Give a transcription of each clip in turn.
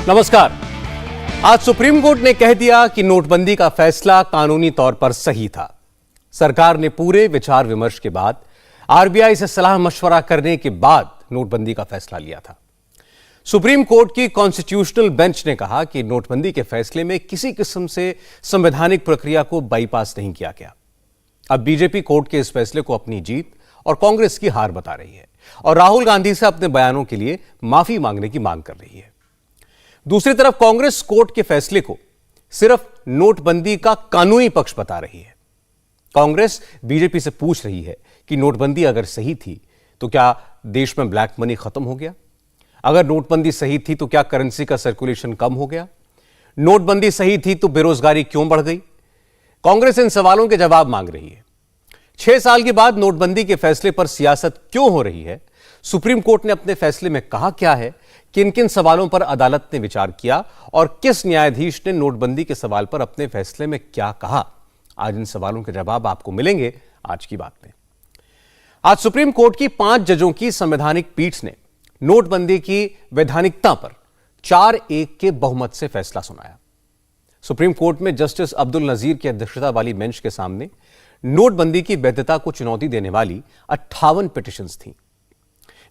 नमस्कार। आज supreme court ने कह दिया कि नोटबंदी का फैसला कानूनी तौर पर सही था। सरकार ने पूरे विचार विमर्श के बाद आरबीआई से सलाह मशवरा करने के बाद नोटबंदी का फैसला लिया था। सुप्रीम कोर्ट की कॉन्स्टिट्यूशनल बेंच ने कहा कि नोटबंदी के फैसले में किसी किस्म से संवैधानिक प्रक्रिया को बाईपास नहीं किया गया। अब बीजेपी कोर्ट के इस फैसले को अपनी जीत और कांग्रेस की हार बता रही है और राहुल गांधी से अपने बयानों के लिए माफी मांगने की मांग कर रही है। दूसरी तरफ कांग्रेस कोर्ट के फैसले को सिर्फ नोटबंदी का कानूनी पक्ष बता रही है। कांग्रेस बीजेपी से पूछ रही है कि नोटबंदी अगर सही थी तो क्या देश में ब्लैक मनी खत्म हो गया? अगर नोटबंदी सही थी तो क्या करेंसी का सर्कुलेशन कम हो गया? नोटबंदी सही थी तो बेरोजगारी क्यों बढ़ गई? कांग्रेस इन सवालों के जवाब मांग रही है। 6 साल के बाद नोटबंदी के फैसले पर सियासत क्यों हो रही है? सुप्रीम कोर्ट ने अपने फैसले में कहा क्या है? किन किन सवालों पर अदालत ने विचार किया और किस न्यायाधीश ने नोटबंदी के सवाल पर अपने फैसले में क्या कहा? आज इन सवालों के जवाब आपको मिलेंगे आज की बात में। आज सुप्रीम कोर्ट की 5 जजों की संवैधानिक पीठ ने नोटबंदी की वैधानिकता पर 4-1 के बहुमत से फैसला सुनाया। सुप्रीम कोर्ट में जस्टिस अब्दुल नजीर की अध्यक्षता वाली बेंच के सामने नोटबंदी की वैधता को चुनौती देने वाली 58 पिटीशंस थीं।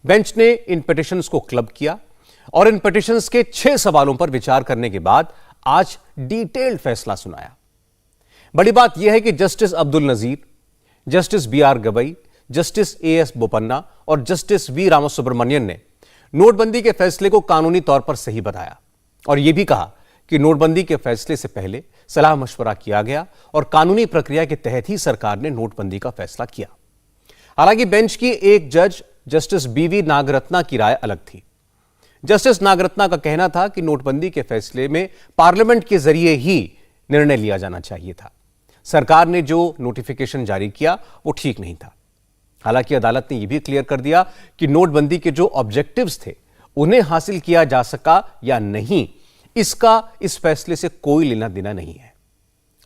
बेंच ने इन पिटीशंस को क्लब किया और इन पिटीशंस के 6 सवालों पर विचार करने के बाद आज डिटेल्ड फैसला सुनाया। बड़ी बात यह है कि justice Abdul Nazeer, justice B R. Gavai, justice A S. Bopanna और जस्टिस वी. रामासुब्रमण्यन ने नोटबंदी के फैसले को कानूनी तौर पर सही बताया और यह भी कहा कि नोटबंदी के फैसले से पहले सलाह मशवरा किया गया और कानूनी प्रक्रिया के तहत ही सरकार ने नोटबंदी का फैसला किया। हालांकि बेंच की एक जज जस्टिस बी.वी. नागरत्ना की राय अलग थी। जस्टिस नागरत्ना का कहना था कि नोटबंदी के फैसले में पार्लियामेंट के जरिए ही निर्णय लिया जाना चाहिए था। सरकार ने जो नोटिफिकेशन जारी किया वो ठीक नहीं था। हालांकि अदालत ने यह भी क्लियर कर दिया कि नोटबंदी के जो ऑब्जेक्टिव्स थे उन्हें हासिल किया जा सका या नहीं, इसका इस फैसले से कोई लेना देना नहीं है।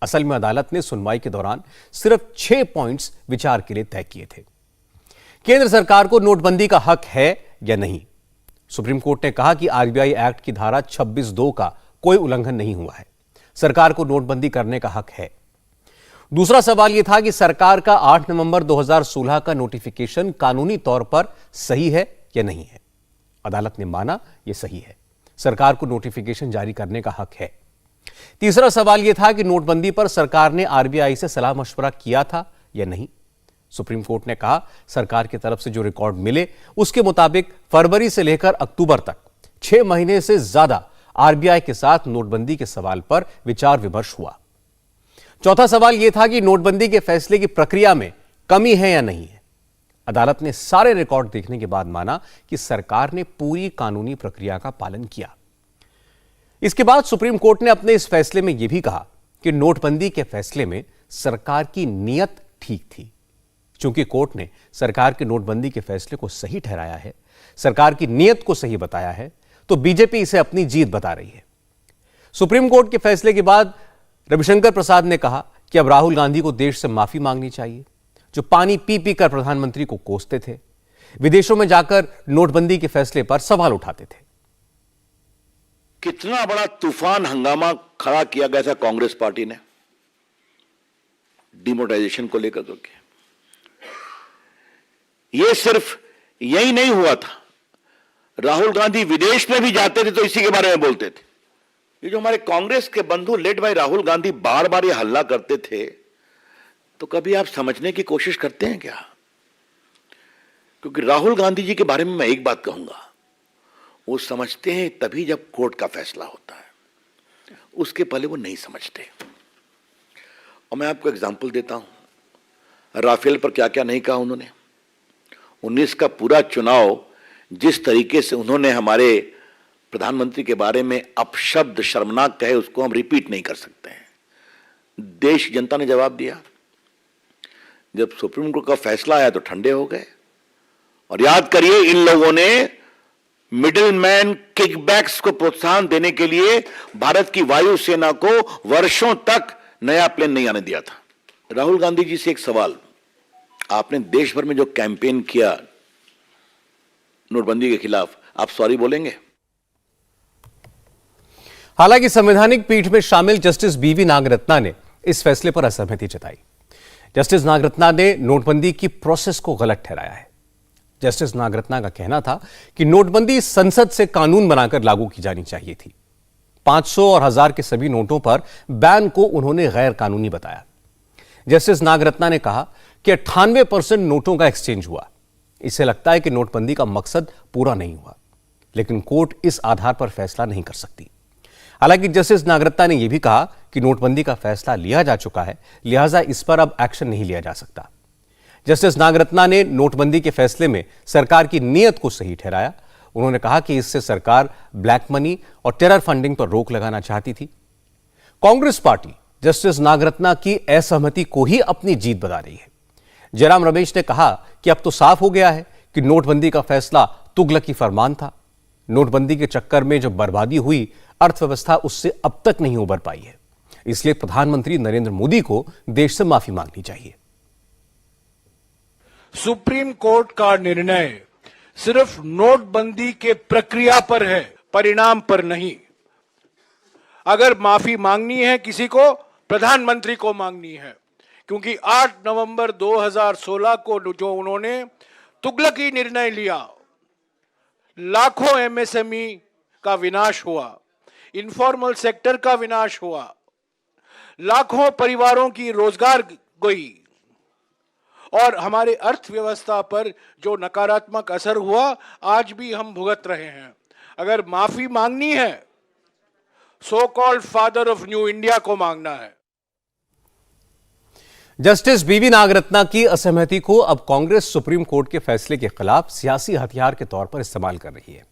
असल में अदालत ने सुनवाई के दौरान सिर्फ 6 पॉइंट्स विचार के लिए तय किए थे। केंद्र सरकार को नोटबंदी का हक है या नहीं? सुप्रीम कोर्ट ने कहा कि आरबीआई एक्ट की धारा 26(2) का कोई उल्लंघन नहीं हुआ है। सरकार को नोटबंदी करने का हक है। दूसरा सवाल यह था कि सरकार का 8 नवंबर 2016 का नोटिफिकेशन कानूनी तौर पर सही है या नहीं है? अदालत ने माना यह सही है। सरकार को नोटिफिकेशन जारी करने का हक है। तीसरा सवाल यह था कि नोटबंदी पर सरकार ने आरबीआई से सलाह मशवरा किया था या नहीं? सुप्रीम कोर्ट ने कहा सरकार की तरफ से जो रिकॉर्ड मिले उसके मुताबिक फरवरी से लेकर अक्टूबर तक 6 महीने से ज्यादा आरबीआई के साथ नोटबंदी के सवाल पर विचार विमर्श हुआ। चौथा सवाल यह था कि नोटबंदी के फैसले की प्रक्रिया में कमी है या नहीं है? अदालत ने सारे रिकॉर्ड देखने के बाद माना कि सरकार ने पूरी कानूनी प्रक्रिया का पालन किया। इसके बाद सुप्रीम कोर्ट ने अपने इस फैसले में यह भी कहा कि नोटबंदी के फैसले में सरकार की नीयत ठीक थी। चूंकि कोर्ट ने सरकार के नोटबंदी के फैसले को सही ठहराया है, सरकार की नीयत को सही बताया है, तो बीजेपी इसे अपनी जीत बता रही है। सुप्रीम कोर्ट के फैसले के बाद रविशंकर प्रसाद ने कहा कि अब राहुल गांधी को देश से माफी मांगनी चाहिए, जो पानी पी पी कर प्रधानमंत्री को कोसते थे, विदेशों में जाकर नोटबंदी के फैसले पर सवाल उठाते थे। कितना बड़ा तूफान हंगामा खड़ा किया गया था कांग्रेस पार्टी ने डिमोनेटाइजेशन को लेकर के। यह सिर्फ यही नहीं हुआ था, राहुल गांधी विदेश में भी जाते थे तो इसी के बारे में बोलते थे। ये जो हमारे कांग्रेस के बंधु लेड बाय राहुल गांधी बार बार ये हल्ला करते थे, तो कभी आप समझने की कोशिश करते हैं क्या? क्योंकि राहुल गांधी जी के बारे में मैं एक बात कहूंगा, वो समझते हैं तभी जब कोर्ट का फैसला होता है, उसके पहले वो नहीं समझते। और मैं आपको एग्जांपल देता हूं, राफेल पर क्या क्या नहीं कहा उन्होंने। 19 का पूरा चुनाव जिस तरीके से उन्होंने हमारे प्रधानमंत्री के बारे में अपशब्द शर्मनाक कहे, उसको हम रिपीट नहीं कर सकते हैं। देश जनता ने जवाब दिया। जब सुप्रीम कोर्ट का फैसला आया तो ठंडे हो गए। और याद करिए, इन लोगों ने मिडिलमैन किकबैक्स को प्रोत्साहन देने के लिए भारत की वायुसेना को वर्षों तक नया प्लेन नहीं आने दिया था। राहुल गांधी जी से एक सवाल, आपने देश भर में जो कैंपेन किया नोटबंदी के खिलाफ, आप सॉरी बोलेंगे? हालांकि संवैधानिक पीठ में शामिल जस्टिस बीवी नागरत्ना ने इस फैसले पर असहमति जताई। जस्टिस नागरत्ना ने नोटबंदी की प्रोसेस को गलत ठहराया है। जस्टिस नागरत्ना का कहना था कि नोटबंदी संसद से कानून बनाकर लागू की जानी चाहिए थी। 500 और 1000 के सभी नोटों पर बैन को उन्होंने गैर कानूनी बताया। जस्टिस नागरत्ना ने कहा कि 98% नोटों का एक्सचेंज हुआ। इससे लगता है कि नोटबंदी का मकसद पूरा नहीं हुआ, लेकिन कोर्ट इस आधार पर फैसला नहीं कर सकती। हालांकि जस्टिस नागरत्ना ने यह भी कहा कि नोटबंदी का फैसला लिया जा चुका है, लिहाजा इस पर अब एक्शन नहीं लिया जा सकता। जस्टिस नागरत्ना ने नोटबंदी के फैसले में सरकार की नीयत को सही ठहराया। उन्होंने कहा कि इससे सरकार ब्लैक मनी और टेरर फंडिंग पर रोक लगाना चाहती थी। कांग्रेस पार्टी जस्टिस नागरत्ना की असहमति को ही अपनी जीत बता रही है। जयराम रमेश ने कहा कि अब तो साफ हो गया है कि नोटबंदी का फैसला तुगलकी फरमान था। नोटबंदी के चक्कर में जो बर्बादी हुई, अर्थव्यवस्था उससे अब तक नहीं उबर पाई है। इसलिए प्रधानमंत्री नरेंद्र मोदी को देश से माफी मांगनी चाहिए। सुप्रीम कोर्ट का निर्णय सिर्फ नोटबंदी के प्रक्रिया पर है, परिणाम पर नहीं। अगर माफी मांगनी है किसी को, प्रधानमंत्री को मांगनी है, क्योंकि 8 नवंबर 2016 को जो उन्होंने तुगलकी निर्णय लिया, लाखों एमएसएमई का विनाश हुआ, इनफॉर्मल सेक्टर का विनाश हुआ, लाखों परिवारों की रोजगार गई और हमारे अर्थव्यवस्था पर जो नकारात्मक असर हुआ, आज भी हम भुगत रहे हैं। अगर माफी मांगनी है, so called father of new India को मांगना है। जस्टिस बीवी नागरत्ना की असहमति को अब कांग्रेस सुप्रीम कोर्ट के फैसले के खिलाफ सियासी हथियार के तौर पर इस्तेमाल कर रही है।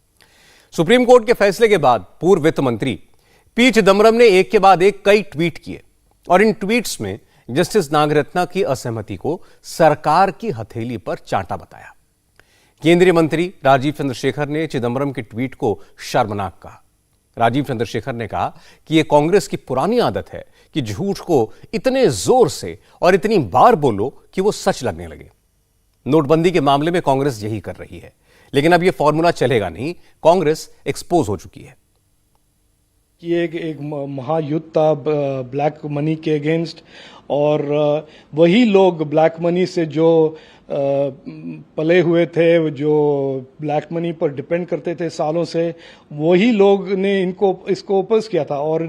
सुप्रीम कोर्ट के फैसले के बाद पूर्व वित्त मंत्री पी चिदम्बरम ने एक के बाद एक कई ट्वीट किए और इन ट्वीट्स में जस्टिस नागरत्ना की असहमति को सरकार की हथेली पर चांटा बताया। केंद्रीय मंत्री राजीव चंद्रशेखर ने चिदम्बरम के ट्वीट को शर्मनाक कहा। राजीव चंद्रशेखर ने कहा कि यह कांग्रेस की पुरानी आदत है कि झूठ को इतने जोर से और इतनी बार बोलो कि वो सच लगने लगे। नोटबंदी के मामले में कांग्रेस यही कर रही है, लेकिन अब यह फॉर्मूला चलेगा नहीं। कांग्रेस एक्सपोज हो चुकी है। ये एक महायुद्ध था ब्लैक मनी के अगेंस्ट, और वही लोग ब्लैक मनी से जो पले हुए थे, जो ब्लैक मनी पर डिपेंड करते थे सालों से, वही लोग ने इसको ओपोज किया था। और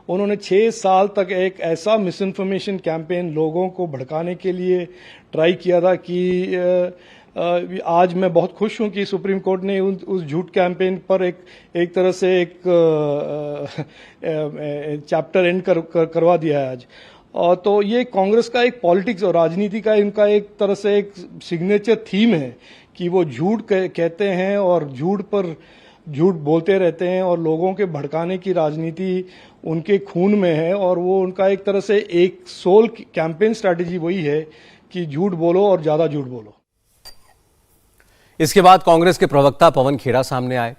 उन्होंने 6 साल तक एक ऐसा मिस इन्फॉर्मेशन कैंपेन लोगों को भड़काने के लिए ट्राई किया था कि आज मैं बहुत खुश हूं कि सुप्रीम कोर्ट ने उस झूठ कैंपेन पर एक तरह से एक चैप्टर एंड करवा दिया है आज। और तो ये कांग्रेस का एक पॉलिटिक्स और राजनीति का इनका एक तरह से एक सिग्नेचर थीम है कि वो झूठ कहते हैं और झूठ बोलते रहते हैं, और लोगों के भड़काने की राजनीति उनके खून में है। और वो उनका एक तरह से एक सोल कैंपेन स्ट्रैटेजी वही है कि झूठ बोलो और ज्यादा झूठ बोलो। इसके बाद कांग्रेस के प्रवक्ता पवन खेड़ा सामने आए।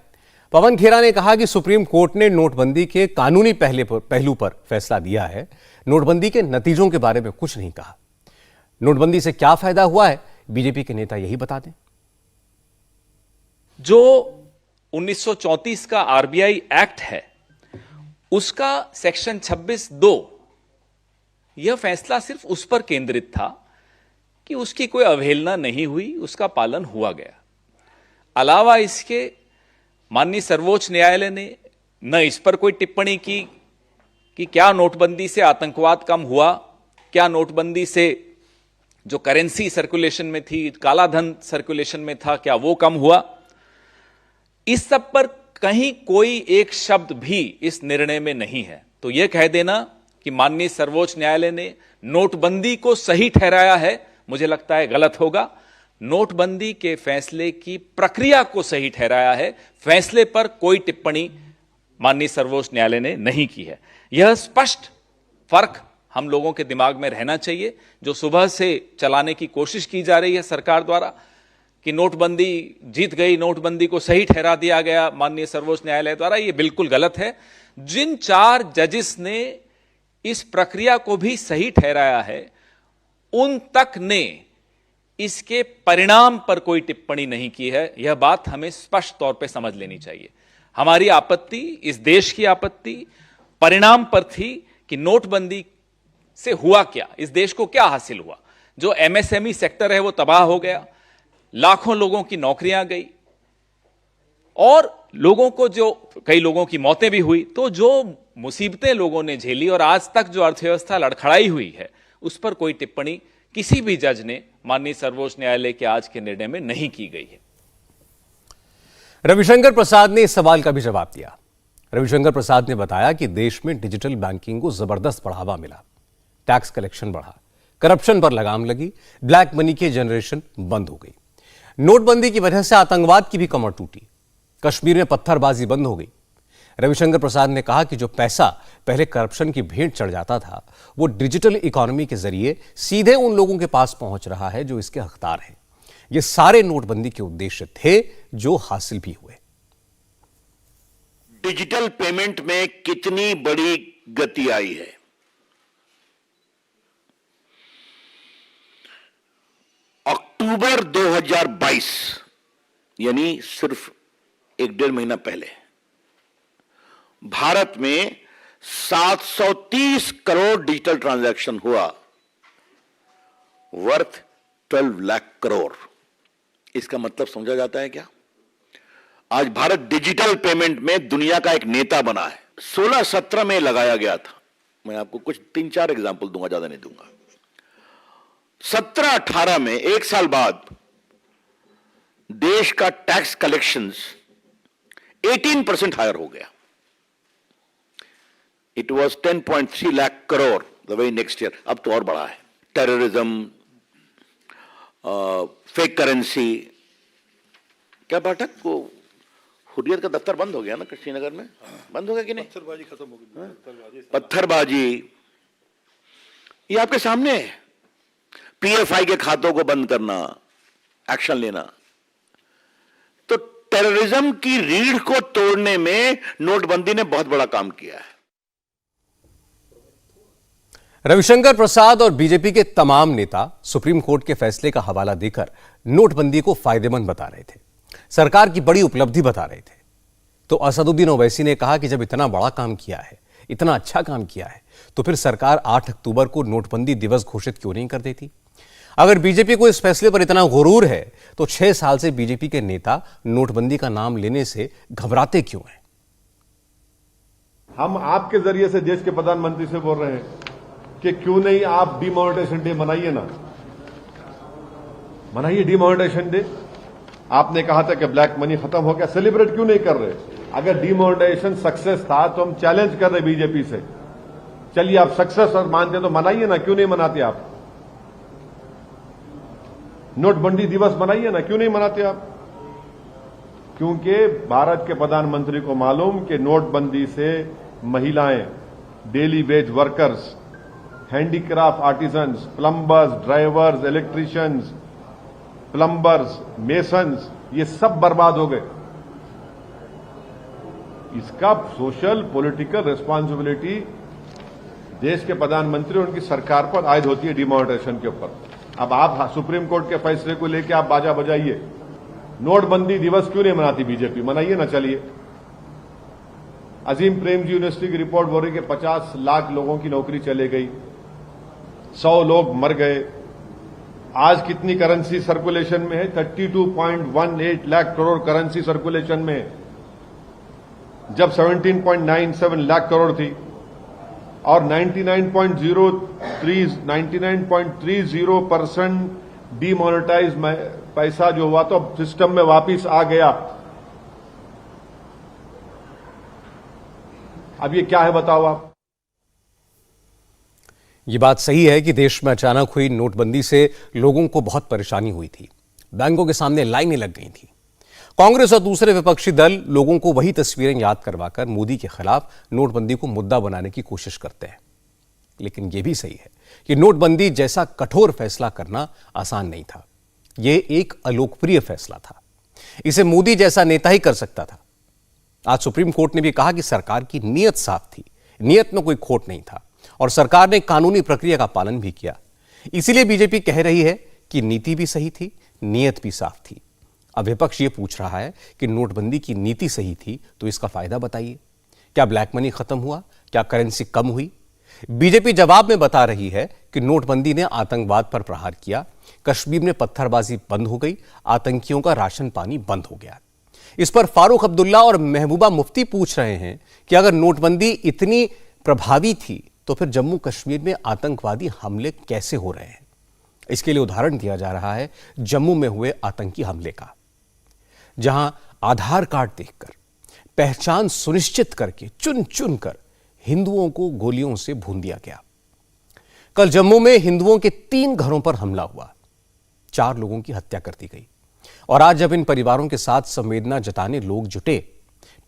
पवन खेड़ा ने कहा कि सुप्रीम कोर्ट ने नोटबंदी के कानूनी पहलू पर फैसला दिया है, नोटबंदी के नतीजों के बारे में कुछ नहीं कहा। नोटबंदी से क्या फायदा हुआ है, बीजेपी के नेता यही बता दें। जो 1934 का आरबीआई एक्ट है, उसका सेक्शन 26(2), यह फैसला सिर्फ उस पर केंद्रित था कि उसकी कोई अवहेलना नहीं हुई, उसका पालन हुआ गया। अलावा इसके माननीय सर्वोच्च न्यायालय ने न इस पर कोई टिप्पणी की कि क्या नोटबंदी से आतंकवाद कम हुआ, क्या नोटबंदी से जो करेंसी सर्कुलेशन में थी, काला धन सर्कुलेशन में था, क्या वो कम हुआ। इस सब पर कहीं कोई एक शब्द भी इस निर्णय में नहीं है। तो यह कह देना कि माननीय सर्वोच्च न्यायालय ने नोटबंदी को सही ठहराया है, मुझे लगता है गलत होगा। नोटबंदी के फैसले की प्रक्रिया को सही ठहराया है, फैसले पर कोई टिप्पणी माननीय सर्वोच्च न्यायालय ने नहीं की है। यह स्पष्ट फर्क हम लोगों के दिमाग में रहना चाहिए। जो सुबह से चलाने की कोशिश की जा रही है सरकार द्वारा कि नोटबंदी जीत गई, नोटबंदी को सही ठहरा दिया गया माननीय सर्वोच्च न्यायालय द्वारा, यह बिल्कुल गलत है। जिन 4 जजेस ने इस प्रक्रिया को भी सही ठहराया है, उन तक ने इसके परिणाम पर कोई टिप्पणी नहीं की है। यह बात हमें स्पष्ट तौर पे समझ लेनी चाहिए। हमारी आपत्ति, इस देश की आपत्ति परिणाम पर थी कि नोटबंदी से हुआ क्या, इस देश को क्या हासिल हुआ। जो एमएसएमई सेक्टर है वो तबाह हो गया, लाखों लोगों की नौकरियां गई और लोगों को कई लोगों की मौतें भी हुई। तो जो मुसीबतें लोगों ने झेली और आज तक जो अर्थव्यवस्था लड़खड़ाई हुई है, उस पर कोई टिप्पणी किसी भी जज ने माननीय सर्वोच्च न्यायालय के आज के निर्णय में नहीं की गई है। रविशंकर प्रसाद ने इस सवाल का भी जवाब दिया। रविशंकर प्रसाद ने बताया कि देश में डिजिटल बैंकिंग को जबरदस्त बढ़ावा मिला, टैक्स कलेक्शन बढ़ा, करप्शन पर लगाम लगी, ब्लैक मनी की जनरेशन बंद हो गई। नोटबंदी की वजह से आतंकवाद की भी कमर टूटी, कश्मीर में पत्थरबाजी बंद हो गई। रविशंकर प्रसाद ने कहा कि जो पैसा पहले करप्शन की भेंट चढ़ जाता था, वो डिजिटल इकोनॉमी के जरिए सीधे उन लोगों के पास पहुंच रहा है जो इसके हकदार हैं। ये सारे नोटबंदी के उद्देश्य थे जो हासिल भी हुए। डिजिटल पेमेंट में कितनी बड़ी गति आई है। अक्टूबर 2022 यानी सिर्फ 1-1.5 महीना पहले भारत में 730 करोड़ डिजिटल ट्रांजैक्शन हुआ, वर्थ 12 लाख करोड़। इसका मतलब समझा जाता है क्या? आज भारत डिजिटल पेमेंट में दुनिया का एक नेता बना है। 16-17 में लगाया गया था। मैं आपको कुछ 3-4 एग्जाम्पल दूंगा, ज्यादा नहीं दूंगा। 17-18 में, एक साल बाद, देश का टैक्स कलेक्शंस 18% हायर हो गया। It was 10.3 lakh crore the very next year. अब तो और बड़ा है। टेररिज्म, फेक करेंसी, क्या पाठक को हुर्रियत का दफ्तर बंद हो गया ना श्रीनगर में? बंद हो गया कि नहीं? पत्थरबाजी खत्म हो गई। पत्थरबाजी ये आपके सामने है। पीएफआई के खातों को बंद करना, एक्शन लेना। तो टेररिज्म की रीढ़ को तोड़ने में नोटबंदी ने बहुत बड़ा काम किया है। रविशंकर प्रसाद और बीजेपी के तमाम नेता सुप्रीम कोर्ट के फैसले का हवाला देकर नोटबंदी को फायदेमंद बता रहे थे, सरकार की बड़ी उपलब्धि बता रहे थे। तो असदुद्दीन ओवैसी ने कहा कि जब इतना बड़ा काम किया है, इतना अच्छा काम किया है, तो फिर सरकार 8 अक्टूबर को नोटबंदी दिवस घोषित क्यों नहीं कर देती? अगर बीजेपी को इस फैसले पर इतना गुरूर है, तो 6 साल से बीजेपी के नेता नोटबंदी का नाम लेने से घबराते क्यों हैं? हम आपके जरिए से देश के प्रधानमंत्री से बोल रहे हैं कि क्यों नहीं आप डिमोनेटाइजेशन डे मनाइए ना, मनाइए डिमोनेटाइजेशन डे। आपने कहा था कि ब्लैक मनी खत्म हो गया, सेलिब्रेट क्यों नहीं कर रहे? अगर डिमोनेटाइजेशन सक्सेस था तो हम चैलेंज कर रहे बीजेपी से, चलिए आप सक्सेस और मानते तो मनाइए ना, क्यों नहीं मनाते आप? नोटबंदी दिवस मनाइए ना, क्यों नहीं मनाते आप? क्योंकि भारत के प्रधानमंत्री को मालूम कि नोटबंदी से महिलाएं, daily veg workers, handicraft artisans, plumbers, drivers, electricians, plumbers, masons, ये सब बर्बाद हो गए। इसका सोशल पॉलिटिकल रिस्पांसिबिलिटी देश के प्रधानमंत्री और उनकी सरकार पर आयद होती है डिमोनेटाइजेशन के ऊपर। अब आप सुप्रीम कोर्ट के फैसले को लेकर आप बाजा बजाइए। नोटबंदी दिवस क्यों नहीं मनाती बीजेपी? मनाइए ना, चलिए। अजीम प्रेमजी यूनिवर्सिटी की रिपोर्ट बोल रही है कि 50 लाख लोगों की नौकरी चले गई, 100 लोग मर गए। आज कितनी करेंसी सर्कुलेशन में है? 32.18 लाख करोड़ करेंसी सर्कुलेशन में है, जब 17.97 लाख करोड़ थी। और 99.30% डीमोनेटाइज पैसा जो हुआ तो सिस्टम में वापिस आ गया। अब ये क्या है बताओ आप? ये बात सही है कि देश में अचानक हुई नोटबंदी से लोगों को बहुत परेशानी हुई थी, बैंकों के सामने लाइनें लग गई थी। कांग्रेस और दूसरे विपक्षी दल लोगों को वही तस्वीरें याद करवाकर मोदी के खिलाफ नोटबंदी को मुद्दा बनाने की कोशिश करते हैं। लेकिन यह भी सही है कि नोटबंदी जैसा कठोर फैसला करना आसान नहीं था। यह एक अलोकप्रिय फैसला था, इसे मोदी जैसा नेता ही कर सकता था। आज सुप्रीम कोर्ट ने भी कहा कि सरकार की नीयत साफ थी, नीयत में कोई खोट नहीं था और सरकार ने कानूनी प्रक्रिया का पालन भी किया। इसीलिए बीजेपी कह रही है कि नीति भी सही थी, नीयत भी साफ थी। अब विपक्ष ये पूछ रहा है कि नोटबंदी की नीति सही थी तो इसका फायदा बताइए। क्या ब्लैक मनी खत्म हुआ? क्या करेंसी कम हुई? बीजेपी जवाब में बता रही है कि नोटबंदी ने आतंकवाद पर प्रहार किया, कश्मीर में पत्थरबाजी बंद हो गई, आतंकियों का राशन पानी बंद हो गया। इस पर फारूक अब्दुल्ला और महबूबा मुफ्ती पूछ रहे हैं कि अगर नोटबंदी इतनी प्रभावी थी तो फिर जम्मू कश्मीर में आतंकवादी हमले कैसे हो रहे हैं? इसके लिए उदाहरण दिया जा रहा है जम्मू में हुए आतंकी हमले का, जहां आधार कार्ड देखकर, पहचान सुनिश्चित करके चुन चुन कर हिंदुओं को गोलियों से भून दिया गया। कल जम्मू में हिंदुओं के 3 घरों पर हमला हुआ, 4 लोगों की हत्या कर दी गई। और आज जब इन परिवारों के साथ संवेदना जताने लोग जुटे,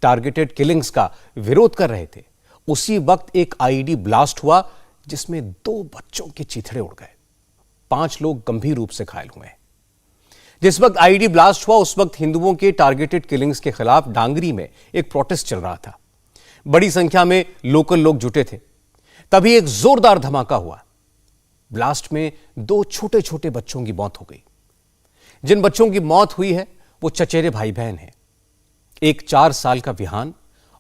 टारगेटेड किलिंग्स का विरोध कर रहे थे, उसी वक्त एक आईईडी ब्लास्ट हुआ जिसमें 2 बच्चों के चीथड़े उड़ गए, 5 लोग गंभीर रूप से घायल हुए। जिस वक्त आईईडी ब्लास्ट हुआ उस वक्त हिंदुओं के टारगेटेड किलिंग्स के खिलाफ डांगरी में एक प्रोटेस्ट चल रहा था। बड़ी संख्या में लोकल लोग जुटे थे। तभी एक जोरदार धमाका हुआ। ब्लास्ट में 2 छोटे छोटे बच्चों की मौत हो गई। जिन बच्चों की मौत हुई है वो चचेरे भाई बहन हैं। एक 4 साल का विहान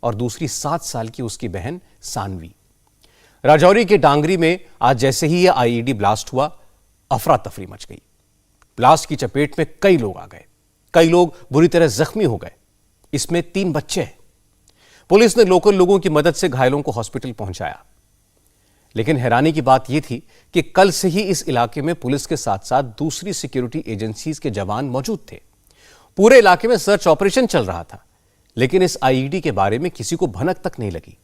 और दूसरी 7 साल की उसकी बहन सानवी। राजौरी के डांगरी में आज जैसे ही यह आईईडी ब्लास्ट हुआ, अफरा तफरी मच गई। ब्लास्ट की चपेट में कई लोग आ गए, कई लोग बुरी तरह जख्मी हो गए। इसमें 3 बच्चे हैं। पुलिस ने लोकल लोगों की मदद से घायलों को हॉस्पिटल पहुंचाया। लेकिन हैरानी की बात यह थी कि कल से ही इस इलाके में पुलिस के साथ साथ दूसरी सिक्योरिटी एजेंसीज के जवान मौजूद थे। पूरे इलाके में सर्च ऑपरेशन चल रहा था, लेकिन इस आईईडी के बारे में किसी को भनक तक नहीं लगी।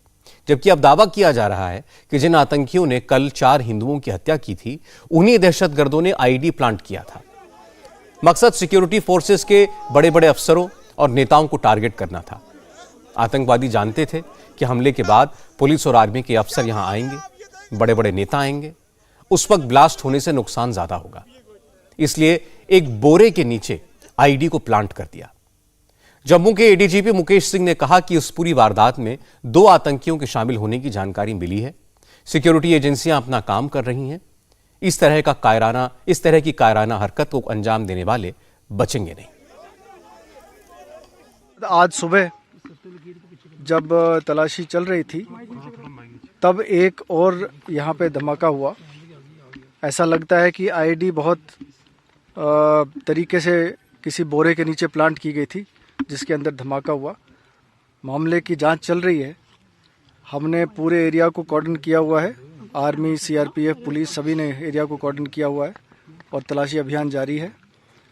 जबकि अब दावा किया जा रहा है कि जिन आतंकियों ने कल 4 हिंदुओं की हत्या की थी, उन्हीं दहशतगर्दों ने आईईडी प्लांट किया था। मकसद सिक्योरिटी फोर्सेस के बड़े बड़े अफसरों और नेताओं को टारगेट करना था। आतंकवादी जानते थे कि हमले के बाद पुलिस और आर्मी के अफसर यहां आएंगे, बड़े बड़े नेता आएंगे, उस वक्त ब्लास्ट होने से नुकसान ज्यादा होगा, इसलिए एक बोरे के नीचे आईईडी को प्लांट कर दिया। जम्मू के एडीजीपी मुकेश सिंह ने कहा कि उस पूरी वारदात में 2 आतंकियों के शामिल होने की जानकारी मिली है। सिक्योरिटी एजेंसियां अपना काम कर रही हैं। इस तरह की कायराना हरकत को अंजाम देने वाले बचेंगे नहीं। आज सुबह जब तलाशी चल रही थी तब एक और यहाँ पे धमाका हुआ। ऐसा लगता है कि आईईडी बहुत तरीके से किसी बोरे के नीचे प्लांट की गई थी, जिसके अंदर धमाका हुआ। मामले की जांच चल रही है। हमने पूरे एरिया को कॉर्डन किया हुआ है। आर्मी, सीआरपीएफ, पुलिस सभी ने एरिया को कॉर्डन किया हुआ है और तलाशी अभियान जारी है।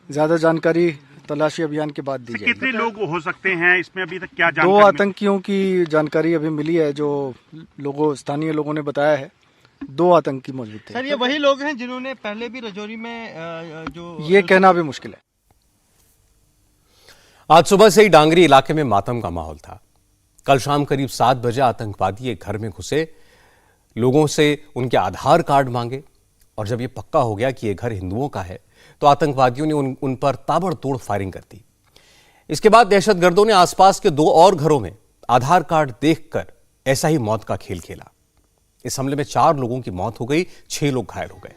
ज़्यादा जानकारी तलाशी अभियान के बाद दी जाएगी। कितने लोग हो सकते हैं इसमें? अभी तक क्या 2 आतंकियों की जानकारी अभी मिली है, जो स्थानीय लोगों ने बताया है। 2 आतंकी मौजूद थे। सर, ये वही लोग हैं जिन्होंने पहले भी राजौरी में ये कहना भी मुश्किल है। आज सुबह से ही डांगरी इलाके में मातम का माहौल था। कल शाम करीब 7 बजे आतंकवादी एक घर में घुसे, लोगों से उनके आधार कार्ड मांगे और जब यह पक्का हो गया कि यह घर हिंदुओं का है तो आतंकवादियों ने उन पर ताबड़तोड़ फायरिंग कर दी। इसके बाद दहशतगर्दों ने आसपास के 2 और घरों में आधार कार्ड देखकर ऐसा ही मौत का खेल खेला। इस हमले में 4 लोगों की मौत हो गई, 6 लोग घायल हो गए।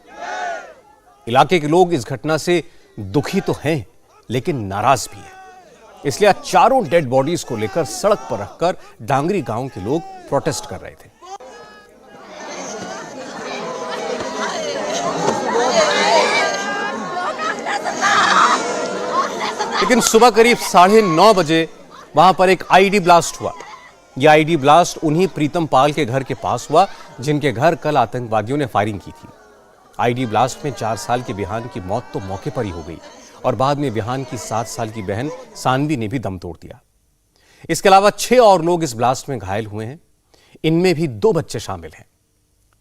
इलाके के लोग इस घटना से दुखी तो हैं लेकिन नाराज भी हैं। इसलिए आज चारों डेड बॉडीज को लेकर सड़क पर रखकर डांगरी गांव के लोग प्रोटेस्ट कर रहे थे। लेकिन सुबह करीब 9:30 बजे वहां पर एक आईईडी ब्लास्ट हुआ। यह आईईडी ब्लास्ट उन्हीं प्रीतम पाल के घर के पास हुआ जिनके घर कल आतंकवादियों ने फायरिंग की थी। आईईडी ब्लास्ट में 4 साल के विहान की मौत तो मौके पर ही हो गई और बाद में विहान की 7 साल की बहन सानवी ने भी दम तोड़ दिया। इसके अलावा 6 और लोग इस ब्लास्ट में घायल हुए हैं। इनमें भी 2 बच्चे शामिल हैं।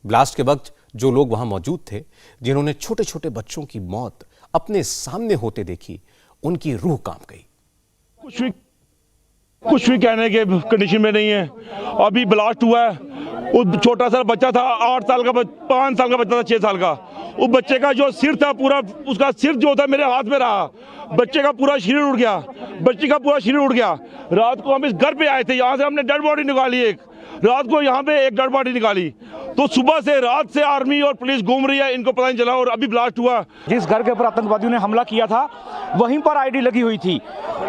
ब्लास्ट के वक्त जो लोग वहां मौजूद थे, जिन्होंने छोटे छोटे बच्चों की मौत अपने सामने होते देखी, उनकी रूह कांप गई। कुछ भी कहने के कंडीशन में नहीं है। अभी ब्लास्ट हुआ है, वो छोटा सा बच्चा था, 8 साल का, 5 साल का बच्चा था, 6 साल का। उस बच्चे का जो सिर था, पूरा उसका सिर जो था मेरे हाथ में रहा। बच्चे का पूरा शरीर उड़ गया, बच्चे का पूरा शरीर उड़ गया। रात को हम इस घर पे आए थे, यहाँ से हमने डेड बॉडी निकाली एक। रात को यहाँ पे एक डेड बॉडी निकाली, तो सुबह से रात से आर्मी और पुलिस घूम रही है, इनको पता नहीं चला। और अभी ब्लास्ट हुआ, जिस घर के ऊपर आतंकवादियों ने हमला किया था वहीं पर आईडी लगी हुई थी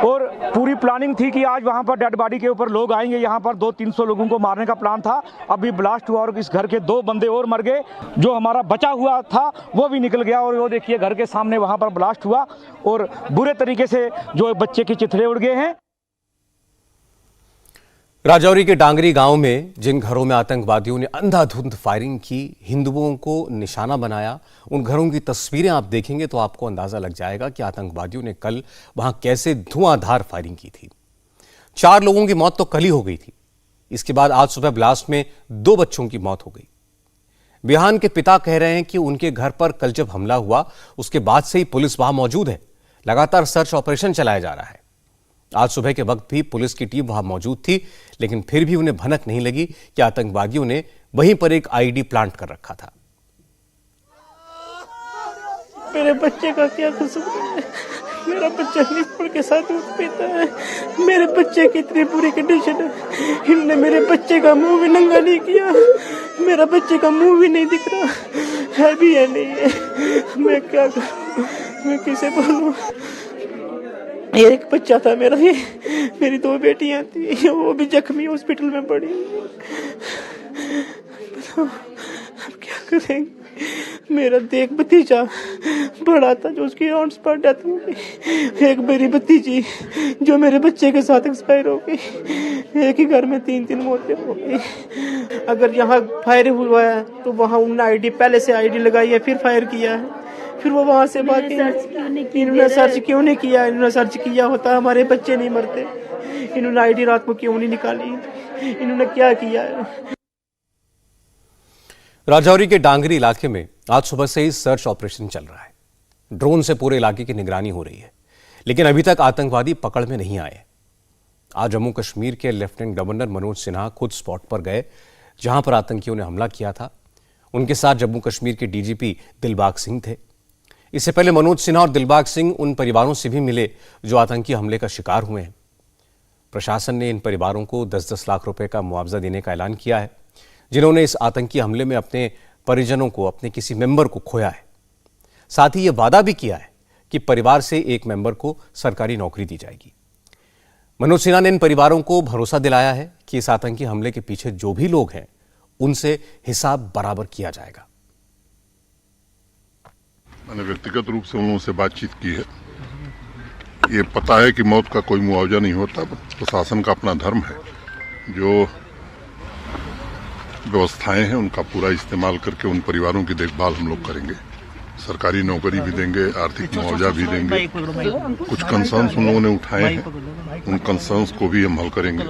और पूरी प्लानिंग थी कि आज वहां पर डेड बॉडी के ऊपर लोग आएंगे, यहाँ पर 200-300 लोगों को मारने का प्लान था। अभी ब्लास्ट हुआ और इस घर के 2 बंदे और मर गए, जो हमारा बचा हुआ था वो भी निकल गया। और वो देखिए घर के सामने वहां पर ब्लास्ट हुआ और बुरे तरीके से जो बच्चे की चिथड़े उड़ गए हैं। राजौरी के डांगरी गांव में जिन घरों में आतंकवादियों ने अंधाधुंध फायरिंग की, हिंदुओं को निशाना बनाया, उन घरों की तस्वीरें आप देखेंगे तो आपको अंदाजा लग जाएगा कि आतंकवादियों ने कल वहां कैसे धुआंधार फायरिंग की थी। 4 लोगों की मौत तो कल ही हो गई थी। इसके बाद आज सुबह ब्लास्ट में 2 बच्चों की मौत हो गई। बिहान के पिता कह रहे हैं कि उनके घर पर कल जब हमला हुआ उसके बाद से ही पुलिस वहां मौजूद है, लगातार सर्च ऑपरेशन चलाया जा रहा है। आज सुबह के वक्त भी पुलिस की टीम वहां मौजूद थी, लेकिन फिर भी उन्हें भनक नहीं लगी कि आतंकवादियों ने वहीं पर एक आईडी प्लांट कर रखा था। मेरे बच्चे का क्या कसूर है? मेरा बच्चा नींबू के साथ दूध पीता है। मेरे बच्चे की इतनी बुरी कंडीशन है, इनने मेरे बच्चे का मुंह भी नंगा नहीं किया। मेरा बच्चे का मुंह भी नहीं दिख रहा है भी या नहीं है। मैं क्या करूं, मैं किसे बोलूं? एक बच्चा था मेरा, ये मेरी 2 बेटियां थी, वो भी जख्मी हॉस्पिटल में पड़ी। बताओ अब क्या करेंगे? मेरा देख भतीजा बड़ा था जो उसकी ऑन स्पॉट डेथ हो गई। एक मेरी भतीजी जो मेरे बच्चे के साथ एक्सपायर हो गई। एक ही घर में 3-3 मौतें हो गई। अगर यहाँ फायर हुआ है तो वहाँ उन्होंने आईडी पहले से आईडी लगाई है, फिर फायर किया है, फिर वो वहां से भागे। इन्होंने सर्च क्यों नहीं किया? इन्होंने सर्च किया होता हमारे बच्चे नहीं मरते। इन्होंने आईडी रात को क्यों नहीं निकाली? इन्होंने क्या किया है? राजौरी के डांगरी इलाके में आज सुबह से ही सर्च ऑपरेशन चल रहा है। ड्रोन से पूरे इलाके की निगरानी हो रही है, लेकिन अभी तक आतंकवादी पकड़ में नहीं आए। आज जम्मू कश्मीर के लेफ्टिनेंट गवर्नर मनोज सिन्हा खुद स्पॉट पर गए जहां पर आतंकियों ने हमला किया था। उनके साथ जम्मू कश्मीर के डीजीपी दिलबाग सिंह थे। इससे पहले मनोज सिन्हा और दिलबाग सिंह उन परिवारों से भी मिले जो आतंकी हमले का शिकार हुए हैं। प्रशासन ने इन परिवारों को 10-10 लाख रुपए का मुआवजा देने का ऐलान किया है, जिन्होंने इस आतंकी हमले में अपने परिजनों को, अपने किसी मेंबर को खोया है। साथ ही यह वादा भी किया है कि परिवार से एक मेंबर को सरकारी नौकरी दी जाएगी। मनोज सिन्हा ने इन परिवारों को भरोसा दिलाया है कि इस आतंकी हमले के पीछे जो भी लोग हैं उनसे हिसाब बराबर किया जाएगा। मैंने व्यक्तिगत रूप से उन लोगों से बातचीत की है। ये पता है कि मौत का कोई मुआवजा नहीं होता, प्रशासन का अपना धर्म है। जो व्यवस्थाएं हैं उनका पूरा इस्तेमाल करके उन परिवारों की देखभाल हम लोग करेंगे। सरकारी नौकरी भी देंगे, आर्थिक मुआवजा भी देंगे। कुछ कंसर्न्स उन लोगों ने उठाए हैं, उन कंसर्न्स को भी हम हल करेंगे।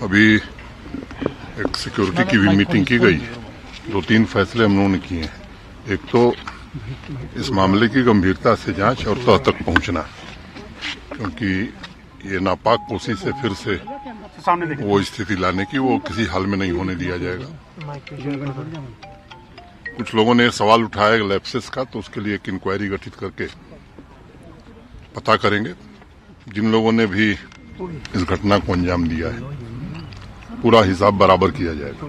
अभी एक सिक्योरिटी की भी मीटिंग की गई है। 2-3 फैसले हम लोगों ने किए हैं। एक तो इस मामले की गंभीरता से जांच और तह तक पहुंचना, क्योंकि ये नापाक कोशिश से फिर से वो स्थिति लाने की वो किसी हाल में नहीं होने दिया जाएगा। कुछ लोगों ने सवाल उठाया लैप्सेस का, तो उसके लिए एक इंक्वायरी गठित करके पता करेंगे। जिन लोगों ने भी इस घटना को अंजाम दिया है पूरा हिसाब बराबर किया जाएगा।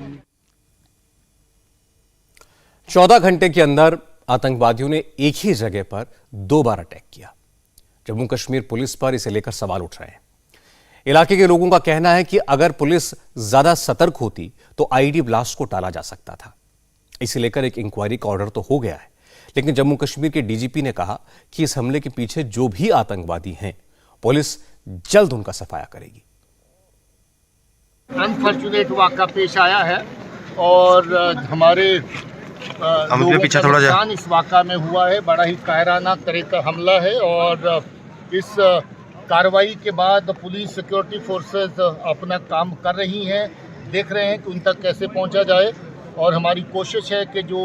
14 घंटे के अंदर आतंकवादियों ने एक ही जगह पर 2 बार अटैक किया। जम्मू कश्मीर पुलिस पर इसे लेकर सवाल उठ रहे हैं। इलाके के लोगों का कहना है कि अगर पुलिस ज्यादा सतर्क होती तो आईडी ब्लास्ट को टाला जा सकता था। इसे लेकर एक इंक्वायरी का ऑर्डर तो हो गया है, लेकिन जम्मू कश्मीर के डीजीपी ने कहा कि इस हमले के पीछे जो भी आतंकवादी हैं, पुलिस जल्द उनका सफाया करेगी। अनफॉर्चुनेट वाक़ा पेश आया है और हमारे नुकसान इस वाक़ा में हुआ है। बड़ा ही कायराना तरह का हमला है और इस कार्रवाई के बाद पुलिस सिक्योरिटी फोर्सेस अपना काम कर रही हैं, देख रहे हैं कि उन तक कैसे पहुंचा जाए। और हमारी कोशिश है कि जो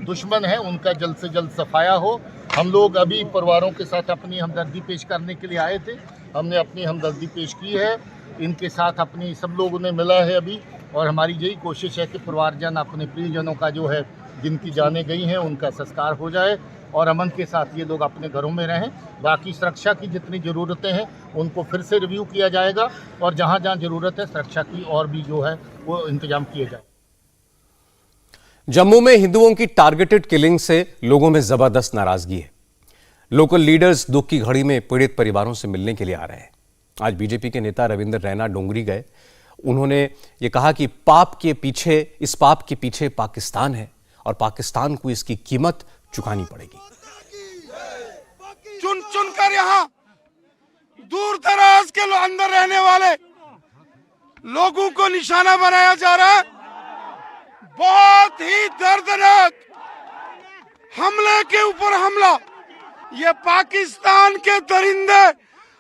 दुश्मन है उनका जल्द से जल्द सफाया हो। हम लोग अभी परिवारों के साथ अपनी हमदर्दी पेश करने के लिए आए थे। हमने अपनी हमदर्दी पेश की है, इनके साथ अपनी सब लोगों ने मिला है अभी, और हमारी यही कोशिश है कि परिवारजन अपने प्रियजनों का जो है, जिनकी जानें गई हैं, उनका संस्कार हो जाए और अमन के साथ ये लोग अपने घरों में रहें। बाकी सुरक्षा की जितनी ज़रूरतें हैं उनको फिर से रिव्यू किया जाएगा और जहाँ जहाँ ज़रूरत है सुरक्षा की और भी जो है वो इंतजाम किए जाए। जम्मू में हिंदुओं की टारगेटेड किलिंग से लोगों में जबरदस्त नाराजगी है। लोकल लीडर्स दुख की घड़ी में पीड़ित परिवारों से मिलने के लिए आ रहे हैं। आज बीजेपी के नेता रविंद्र रैना डोंगरी गए। उन्होंने ये कहा कि इस पाप के पीछे पाकिस्तान है और पाकिस्तान को इसकी कीमत चुकानी पड़ेगी। चुन चुन कर यहाँ दूर दराज के अंदर रहने वाले लोगों को निशाना बनाया जा रहा है। बहुत ही दर्दनाक हमले के ऊपर हमला। ये पाकिस्तान के दरिंदे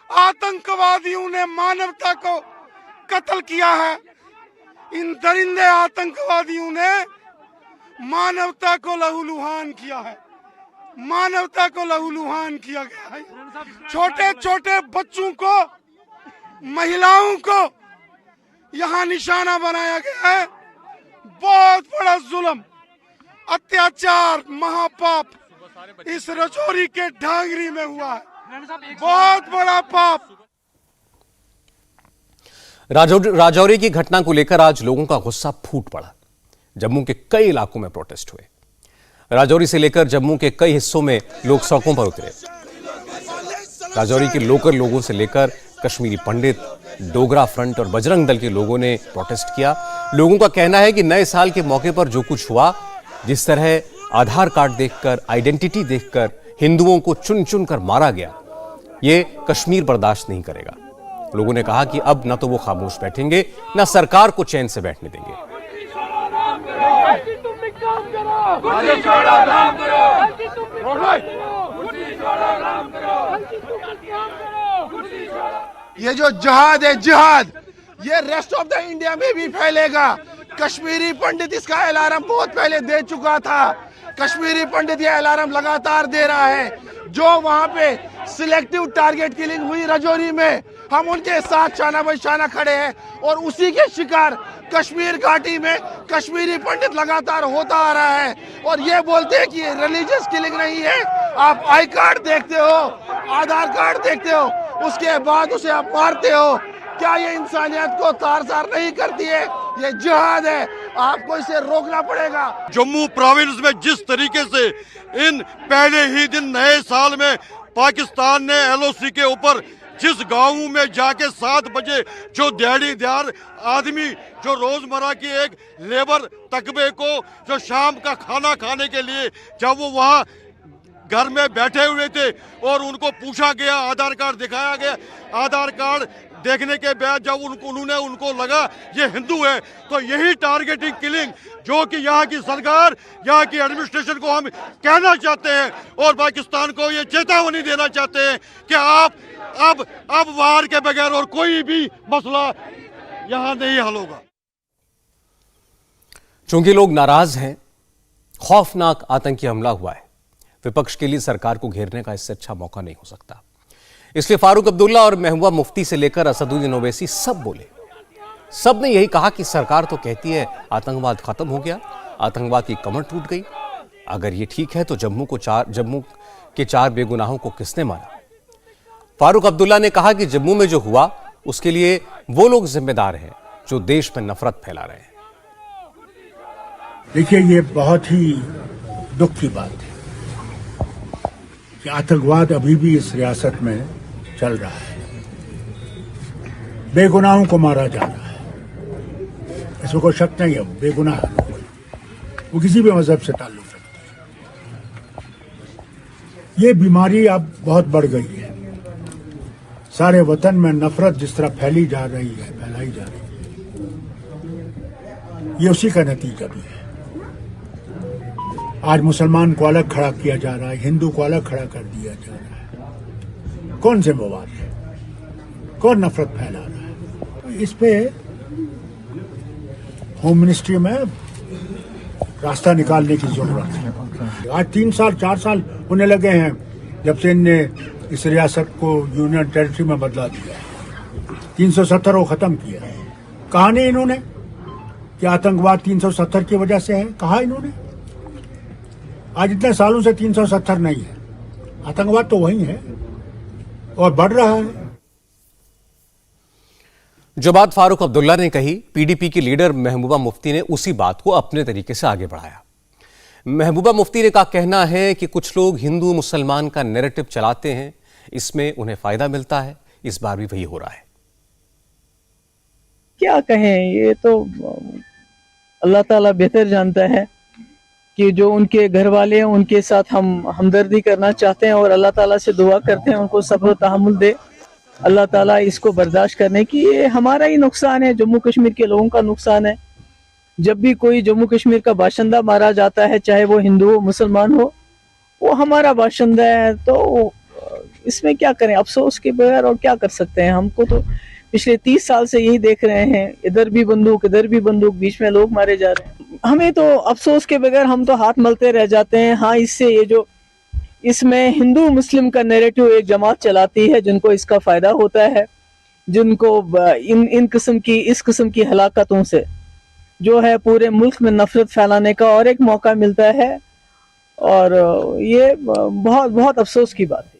आतंकवादियों ने मानवता को कत्ल किया है। इन दरिंदे आतंकवादियों ने मानवता को लहूलुहान किया है। मानवता को लहूलुहान किया गया है। छोटे छोटे बच्चों को, महिलाओं को यहाँ निशाना बनाया गया है। बहुत बड़ा जुल्म, अत्याचार, महापाप इस रजौरी के ढांगरी में हुआ है। बहुत बड़ा पाप। राजौरी की घटना को लेकर आज लोगों का गुस्सा फूट पड़ा। जम्मू के कई इलाकों में प्रोटेस्ट हुए। राजौरी से लेकर जम्मू के कई हिस्सों में लोग सड़कों पर उतरे। राजौरी के लोकल लोगों से लेकर कश्मीरी पंडित, डोगरा फ्रंट और बजरंग दल के लोगों ने प्रोटेस्ट किया। लोगों का कहना है कि नए साल के मौके पर जो कुछ हुआ, जिस तरह आधार कार्ड देखकर, आइडेंटिटी देखकर हिंदुओं को चुन चुन कर मारा गया, ये कश्मीर बर्दाश्त नहीं करेगा। लोगों ने कहा कि अब न तो वो खामोश बैठेंगे, न सरकार को चैन से बैठने देंगे। ये जो जिहाद है, जिहाद ये रेस्ट ऑफ द इंडिया में भी फैलेगा। कश्मीरी पंडित इसका अलार्म बहुत पहले दे चुका था। कश्मीरी पंडित ये अलार्म लगातार दे रहा है। जो वहां पे सिलेक्टिव टारगेट किलिंग हुई रजौरी में, हम उनके साथ शाना ब शाना खड़े हैं और उसी के शिकार कश्मीर घाटी में कश्मीरी पंडित लगातार होता आ रहा है। और ये बोलते हैं कि रिलीजियस किलिंग नहीं है। आप आई कार्ड देखते हो, आधार कार्ड देखते हो, उसके बाद उसे आप मारते हो। क्या ये इंसानियत को तार-तार नहीं करती है? ये जिहाद है, आपको इसे रोकना पड़ेगा। जम्मू प्रोविंस में जिस तरीके से इन पहले ही दिन नए साल में पाकिस्तान ने एलओसी के ऊपर जिस गाँव में जाके 7 बजे जो दिहाड़ीदार आदमी जो रोजमर्रा की एक लेबर तकबे को जो शाम का खाना खाने के लिए जब वो वहाँ घर में बैठे हुए थे और उनको पूछा गया, आधार कार्ड दिखाया गया, आधार कार्ड देखने के बाद जब उन्होंने उनको लगा ये हिंदू है, तो यही टारगेटिंग किलिंग जो कि यहाँ की सरकार, यहाँ की एडमिनिस्ट्रेशन को हम कहना चाहते हैं और पाकिस्तान को ये चेतावनी देना चाहते हैं कि आप अब वार के बगैर और कोई भी मसला यहाँ नहीं हल होगा। चूंकि लोग नाराज हैं, खौफनाक आतंकी हमला हुआ है, विपक्ष के लिए सरकार को घेरने का इससे अच्छा मौका नहीं हो सकता। इसलिए फारूक अब्दुल्ला और महबूबा मुफ्ती से लेकर असदुद्दीन ओवैसी सब बोले। सब ने यही कहा कि सरकार तो कहती है आतंकवाद खत्म हो गया, आतंकवाद की कमर टूट गई। अगर ये ठीक है तो जम्मू के 4 बेगुनाहों को किसने मारा? फारूक अब्दुल्ला ने कहा कि जम्मू में जो हुआ उसके लिए वो लोग जिम्मेदार हैं जो देश में नफरत फैला रहे हैं। देखिए, ये बहुत ही दुख की बात है कि आतंकवाद अभी भी इस रियासत में चल रहा है। बेगुनाहों को मारा जा रहा है, इसमें कोई शक नहीं है। बेगुनाह लोग, वो किसी भी मजहब से ताल्लुक रखते हैं। ये बीमारी अब बहुत बढ़ गई है। सारे वतन में नफरत जिस तरह फैलाई जा रही है, ये उसी का नतीजा भी है। आज मुसलमान को अलग खड़ा किया जा रहा है, हिंदू को अलग खड़ा कर दिया जा रहा है। कौन जिम्मेवार है? कौन नफरत फैला रहा है? इस पे होम मिनिस्ट्री में रास्ता निकालने की जरूरत है। आज 3 साल 4 साल होने लगे हैं जब से इनने इस रियासत को यूनियन टेरिटरी में बदला दिया। 370 को खत्म किया। कहा नहीं इन्होंने कि आतंकवाद 370 की वजह से है? कहा इन्होंने? आज इतने सालों से 370 नहीं है, आतंकवाद तो वही है और बढ़ रहा है। जो बात फारूक अब्दुल्ला ने कही, पीडीपी की लीडर महबूबा मुफ्ती ने उसी बात को अपने तरीके से आगे बढ़ाया। महबूबा मुफ्ती का कहना है कि कुछ लोग हिंदू मुसलमान का नैरेटिव चलाते हैं, इसमें उन्हें फायदा मिलता है। इस बार भी वही हो रहा है। क्या कहें, ये तो अल्लाह ताला बेहतर जानता है कि जो उनके घर वाले हैं उनके साथ हम हमदर्दी करना चाहते हैं और अल्लाह ताला से दुआ करते हैं उनको सब्र तहम्मुल दे अल्लाह ताला इसको बर्दाश्त करने की। ये हमारा ही नुकसान है, जम्मू कश्मीर के लोगों का नुकसान है। जब भी कोई जम्मू कश्मीर का बाशिंदा मारा जाता है, चाहे वो हिंदू हो मुसलमान हो, वो हमारा बाशिंदा है। तो इसमें क्या करें, अफसोस के बगैर और क्या कर सकते हैं। हमको तो पिछले 30 साल से यही देख रहे हैं, इधर भी बंदूक इधर भी बंदूक, बीच में लोग मारे जा रहे हैं। हमें तो अफसोस के बगैर हम तो हाथ मलते रह जाते हैं। हाँ, इससे ये जो इसमें हिंदू मुस्लिम का नैरेटिव एक जमात चलाती है, जिनको इसका फायदा होता है, जिनको इस किस्म की हलाकतों से जो है पूरे मुल्क में नफरत फैलाने का और एक मौका मिलता है। और ये बहुत बहुत अफसोस की बात है।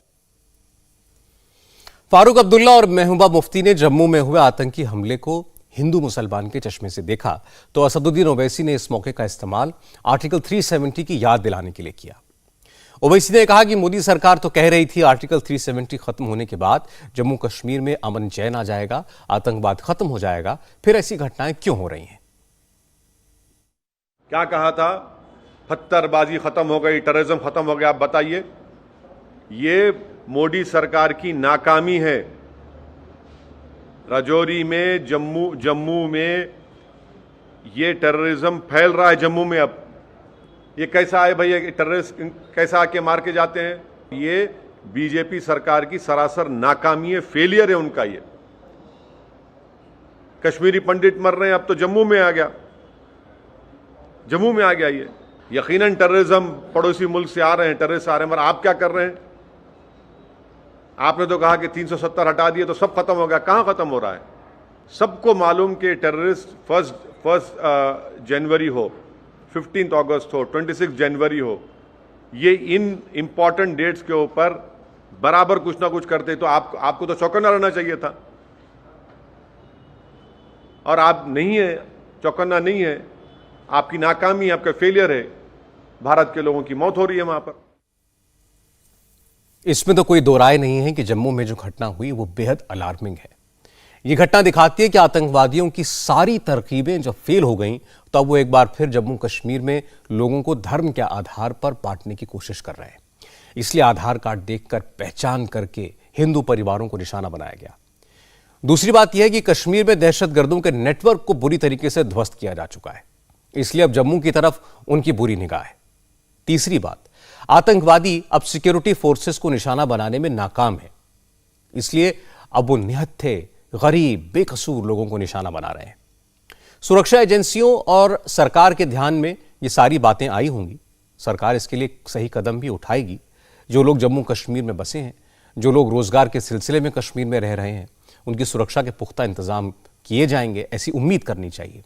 फारूक अब्दुल्ला और महबूबा मुफ्ती ने जम्मू में हुए आतंकी हमले को हिंदू मुसलमान के चश्मे से देखा, तो असदुद्दीन ओवैसी ने इस मौके का इस्तेमाल आर्टिकल 370 की याद दिलाने के लिए किया। ओवैसी ने कहा कि मोदी सरकार तो कह रही थी आर्टिकल 370 खत्म होने के बाद जम्मू कश्मीर में अमन चैन आ जाएगा, आतंकवाद खत्म हो जाएगा, फिर ऐसी घटनाएं क्यों हो रही हैं? क्या कहा था? पत्थरबाजी खत्म हो गई, टेररिज्म खत्म हो गया। आप बताइए, ये मोदी सरकार की नाकामी है। राजौरी में, जम्मू में ये टेररिज्म फैल रहा है। जम्मू में अब ये कैसा है भाई, टेररिस्ट कैसा आके मार के जाते हैं? ये बीजेपी सरकार की सरासर नाकामी है, फेलियर है उनका। ये कश्मीरी पंडित मर रहे हैं, अब तो जम्मू में आ गया, जम्मू में आ गया। ये यकीनन टेररिज्म पड़ोसी मुल्क से आ रहे हैं, टेररिस्ट आ रहे हैं, मगर आप क्या कर रहे हैं? आपने तो कहा कि 370 हटा दिए तो सब खत्म हो गया। कहां खत्म हो रहा है? सबको मालूम कि टेररिस्ट फर्स्ट जनवरी हो, 15 अगस्त हो, 26 जनवरी हो, ये इन इंपॉर्टेंट डेट्स के ऊपर बराबर कुछ ना कुछ करते, तो आपको तो चौकन्ना रहना चाहिए था। और आप नहीं है, चौकन्ना नहीं है। आपकी नाकामी, आपका फेलियर है। भारत के लोगों की मौत हो रही है वहां पर। इसमें तो कोई दो राय नहीं है कि जम्मू में जो घटना हुई वो बेहद अलार्मिंग है। ये घटना दिखाती है कि आतंकवादियों की सारी तरकीबें जब फेल हो गईं, तो अब वो एक बार फिर जम्मू कश्मीर में लोगों को धर्म के आधार पर बांटने की कोशिश कर रहे हैं। इसलिए आधार कार्ड देखकर पहचान करके हिंदू परिवारों को निशाना बनाया गया। दूसरी बात यह है कि कश्मीर में दहशतगर्दों के नेटवर्क को बुरी तरीके से ध्वस्त किया जा चुका है, इसलिए अब जम्मू की तरफ उनकी बुरी निगाह है। तीसरी बात, आतंकवादी अब सिक्योरिटी फोर्सेस को निशाना बनाने में नाकाम है, इसलिए अब वो निहत्थे, गरीब, बेकसूर लोगों को निशाना बना रहे हैं। सुरक्षा एजेंसियों और सरकार के ध्यान में ये सारी बातें आई होंगी। सरकार इसके लिए सही कदम भी उठाएगी। जो लोग जम्मू कश्मीर में बसे हैं, जो लोग रोजगार के सिलसिले में कश्मीर में रह रहे हैं, उनकी सुरक्षा के पुख्ता इंतजाम किए जाएंगे, ऐसी उम्मीद करनी चाहिए।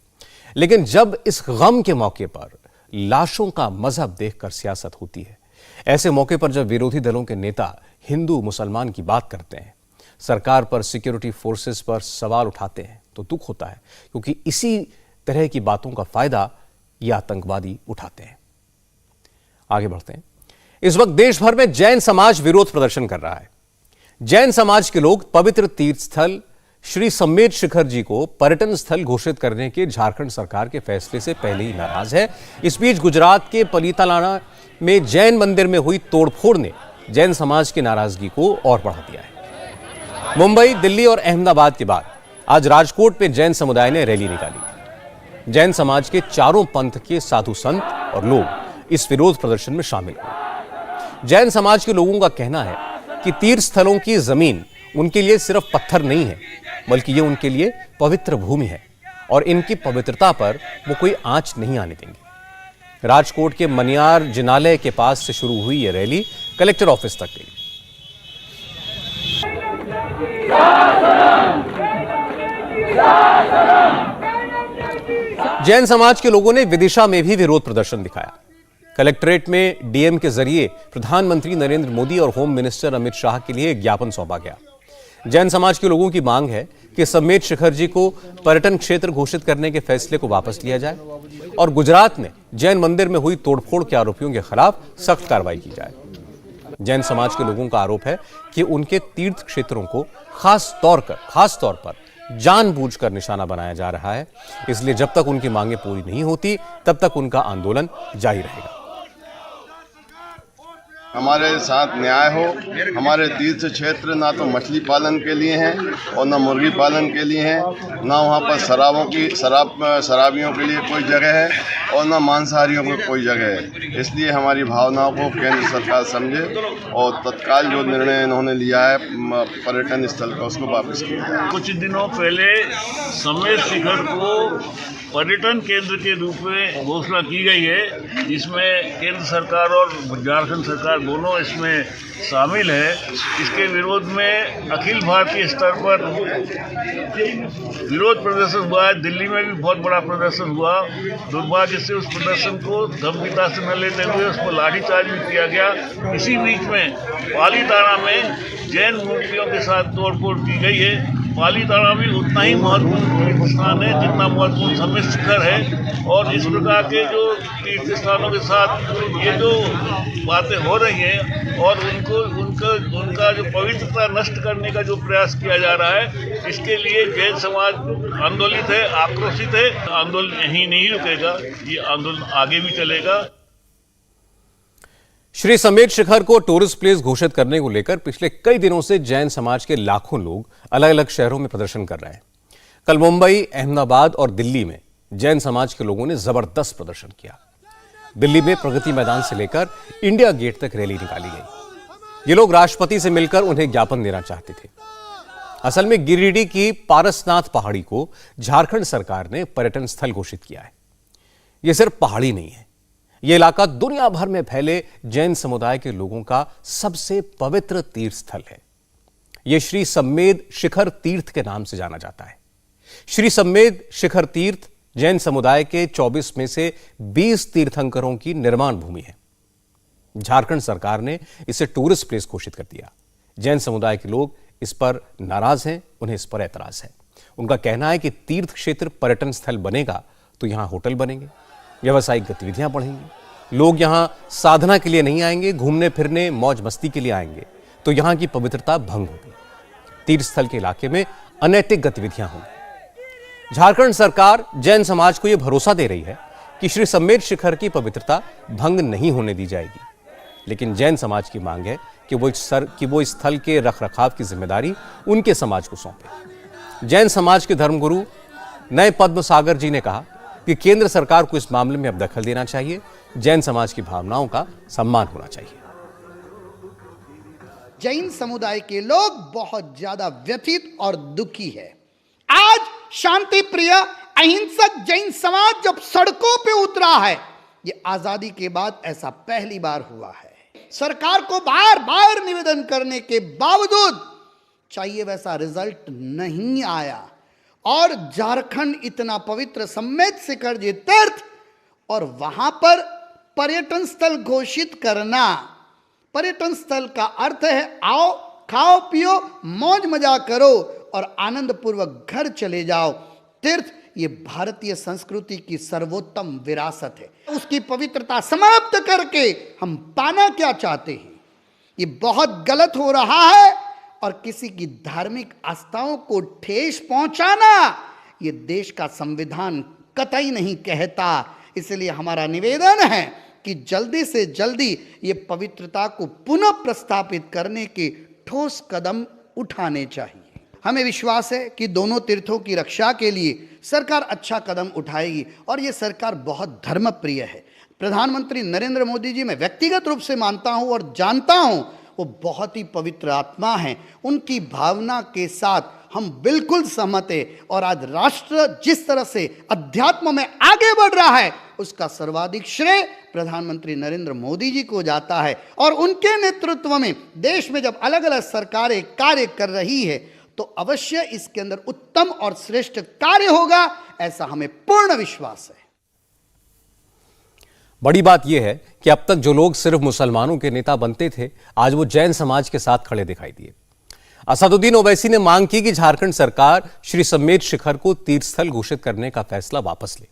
लेकिन जब इस गम के मौके पर लाशों का मजहब देखकर सियासत होती है, ऐसे मौके पर जब विरोधी दलों के नेता हिंदू मुसलमान की बात करते हैं, सरकार पर, सिक्योरिटी फोर्सेस पर सवाल उठाते हैं, तो दुख होता है, क्योंकि इसी तरह की बातों का फायदा ये आतंकवादी उठाते हैं। आगे बढ़ते हैं। इस वक्त देश भर में जैन समाज विरोध प्रदर्शन कर रहा है। जैन समाज के लोग पवित्र तीर्थ स्थल श्री सम्मेद शिखर जी को पर्यटन स्थल घोषित करने के झारखंड सरकार के फैसले से पहले ही नाराज है। इस बीच गुजरात के पलितालाना में जैन मंदिर में हुई तोड़फोड़ ने जैन समाज की नाराजगी को और बढ़ा दिया है। मुंबई, दिल्ली और अहमदाबाद के बाद आज राजकोट में जैन समुदाय ने रैली निकाली। जैन समाज के चारों पंथ के साधु संत और लोग इस विरोध प्रदर्शन में शामिल हुए। जैन समाज के लोगों का कहना है कि तीर्थ स्थलों की जमीन उनके लिए सिर्फ पत्थर नहीं है, बल्कि ये उनके लिए पवित्र भूमि है और इनकी पवित्रता पर वो कोई आंच नहीं आने देंगे। राजकोट के मनियार जिनालय के पास से शुरू हुई ये रैली कलेक्टर ऑफिस तक गई। जैन समाज के लोगों ने विदिशा में भी विरोध प्रदर्शन दिखाया। कलेक्ट्रेट में डीएम के जरिए प्रधानमंत्री नरेंद्र मोदी और होम मिनिस्टर अमित शाह के लिए ज्ञापन सौंपा गया। जैन समाज के लोगों की मांग है कि सम्मेद शिखर जी को पर्यटन क्षेत्र घोषित करने के फैसले को वापस लिया जाए और गुजरात में जैन मंदिर में हुई तोड़फोड़ के आरोपियों के खिलाफ सख्त कार्रवाई की जाए। जैन समाज के लोगों का आरोप है कि उनके तीर्थ क्षेत्रों को खास तौर पर जानबूझकर निशाना बनाया जा रहा है, इसलिए जब तक उनकी मांगें पूरी नहीं होती तब तक उनका आंदोलन जारी रहेगा। हमारे साथ न्याय हो। हमारे तीर्थ क्षेत्र ना तो मछली पालन के लिए हैं और ना मुर्गी पालन के लिए हैं, ना वहाँ पर शराबियों के लिए कोई जगह है और ना मांसाहारियों को कोई जगह है। इसलिए हमारी भावनाओं को केंद्र सरकार समझे और तत्काल जो निर्णय इन्होंने लिया है पर्यटन स्थल का, उसको वापस किया जाए। कुछ दिनों पहले सम्मेद शिखर को पर्यटन केंद्र के रूप में घोषणा की गई है, जिसमें केंद्र सरकार और झारखंड सरकार दोनों इसमें शामिल है। इसके विरोध में अखिल भारतीय स्तर पर विरोध प्रदर्शन हुआ है। दिल्ली में भी बहुत बड़ा प्रदर्शन हुआ। दुर्भाग्य से उस प्रदर्शन को गंभीरता से न लेते हुए उस पर लाठीचार्ज भी किया गया। इसी बीच में पालीताना में जैन मूर्तियों के साथ तोड़फोड़ की गई है। पालीताना भी उतना ही महत्वपूर्ण स्थान है जितना महत्वपूर्ण सम्मेद शिखर है, और इस प्रकार के जो तीर्थ स्थानों के साथ ये जो बातें हो रही हैं और उनका जो पवित्रता नष्ट करने का जो प्रयास किया जा रहा है, इसके लिए जैन समाज आंदोलित है, आक्रोशित है। आंदोलन यहीं नहीं रुकेगा, ये आंदोलन आगे भी चलेगा। श्री सम्मेद शिखर को टूरिस्ट प्लेस घोषित करने को लेकर पिछले कई दिनों से जैन समाज के लाखों लोग अलग अलग शहरों में प्रदर्शन कर रहे हैं। कल मुंबई, अहमदाबाद और दिल्ली में जैन समाज के लोगों ने जबरदस्त प्रदर्शन किया। दिल्ली में प्रगति मैदान से लेकर इंडिया गेट तक रैली निकाली गई। ये लोग राष्ट्रपति से मिलकर उन्हें ज्ञापन देना चाहते थे। असल में गिरिडीह की पारसनाथ पहाड़ी को झारखंड सरकार ने पर्यटन स्थल घोषित किया है। यह सिर्फ पहाड़ी नहीं है, यह इलाका दुनिया भर में फैले जैन समुदाय के लोगों का सबसे पवित्र तीर्थ स्थल है। यह श्री सम्मेद शिखर तीर्थ के नाम से जाना जाता है। श्री सम्मेद शिखर तीर्थ जैन समुदाय के 24 में से 20 तीर्थंकरों की निर्माण भूमि है। झारखंड सरकार ने इसे टूरिस्ट प्लेस घोषित कर दिया। जैन समुदाय के लोग इस पर नाराज हैं, उन्हें इस पर एतराज है। उनका कहना है कि तीर्थ क्षेत्र पर्यटन स्थल बनेगा तो यहां होटल बनेंगे, व्यावसायिक गतिविधियां बढ़ेंगी। लोग यहां साधना के लिए नहीं आएंगे, घूमने फिरने मौज मस्ती के लिए आएंगे तो यहां की पवित्रता भंग होगी। तीर्थ स्थल के इलाके में अनैतिक गतिविधियां होंगी। झारखंड सरकार जैन समाज को यह भरोसा दे रही है कि श्री सम्मेद शिखर की पवित्रता भंग नहीं होने दी जाएगी, लेकिन जैन समाज की मांग है कि वो इस स्थल के रखरखाव की जिम्मेदारी उनके समाज को सौंपे। जैन समाज के धर्मगुरु नए पद्म सागर जी ने कहा कि केंद्र सरकार को इस मामले में अब दखल देना चाहिए। जैन समाज की भावनाओं का सम्मान होना चाहिए। जैन समुदाय के लोग बहुत ज्यादा व्यथित और दुखी है। आज शांति प्रिय अहिंसक जैन समाज जब सड़कों पे उतरा है, ये आजादी के बाद ऐसा पहली बार हुआ है। सरकार को बार बार निवेदन करने के बावजूद चाहिए वैसा रिजल्ट नहीं आया, और झारखंड इतना पवित्र सम्मेद शिखर जी तीर्थ और वहां पर पर्यटन स्थल घोषित करना। पर्यटन स्थल का अर्थ है आओ, खाओ, पियो, मौज मजा करो और आनंद पूर्वक घर चले जाओ। तीर्थ ये भारतीय संस्कृति की सर्वोत्तम विरासत है। उसकी पवित्रता समाप्त करके हम पाना क्या चाहते हैं? ये बहुत गलत हो रहा है, और किसी की धार्मिक आस्थाओं को ठेस पहुंचाना ये देश का संविधान कतई नहीं कहता। इसलिए हमारा निवेदन है कि जल्दी से जल्दी ये पवित्रता को पुनः प्रस्थापित करने के ठोस कदम उठाने चाहिए। हमें विश्वास है कि दोनों तीर्थों की रक्षा के लिए सरकार अच्छा कदम उठाएगी, और ये सरकार बहुत धर्मप्रिय है। प्रधानमंत्री नरेंद्र मोदी जी मैं व्यक्तिगत रूप से मानता हूं और जानता हूं वो बहुत ही पवित्र आत्मा है। उनकी भावना के साथ हम बिल्कुल सहमत हैं, और आज राष्ट्र जिस तरह से अध्यात्म में आगे बढ़ रहा है उसका सर्वाधिक श्रेय प्रधानमंत्री नरेंद्र मोदी जी को जाता है। और उनके नेतृत्व में देश में जब अलग अलग सरकारें कार्य कर रही है तो अवश्य इसके अंदर उत्तम और श्रेष्ठ कार्य होगा, ऐसा हमें पूर्ण विश्वास है। बड़ी बात यह है कि अब तक जो लोग सिर्फ मुसलमानों के नेता बनते थे, आज वो जैन समाज के साथ खड़े दिखाई दिए। असदुद्दीन ओवैसी ने मांग की कि झारखंड सरकार श्री समेत शिखर को तीर्थस्थल घोषित करने का फैसला वापस ले।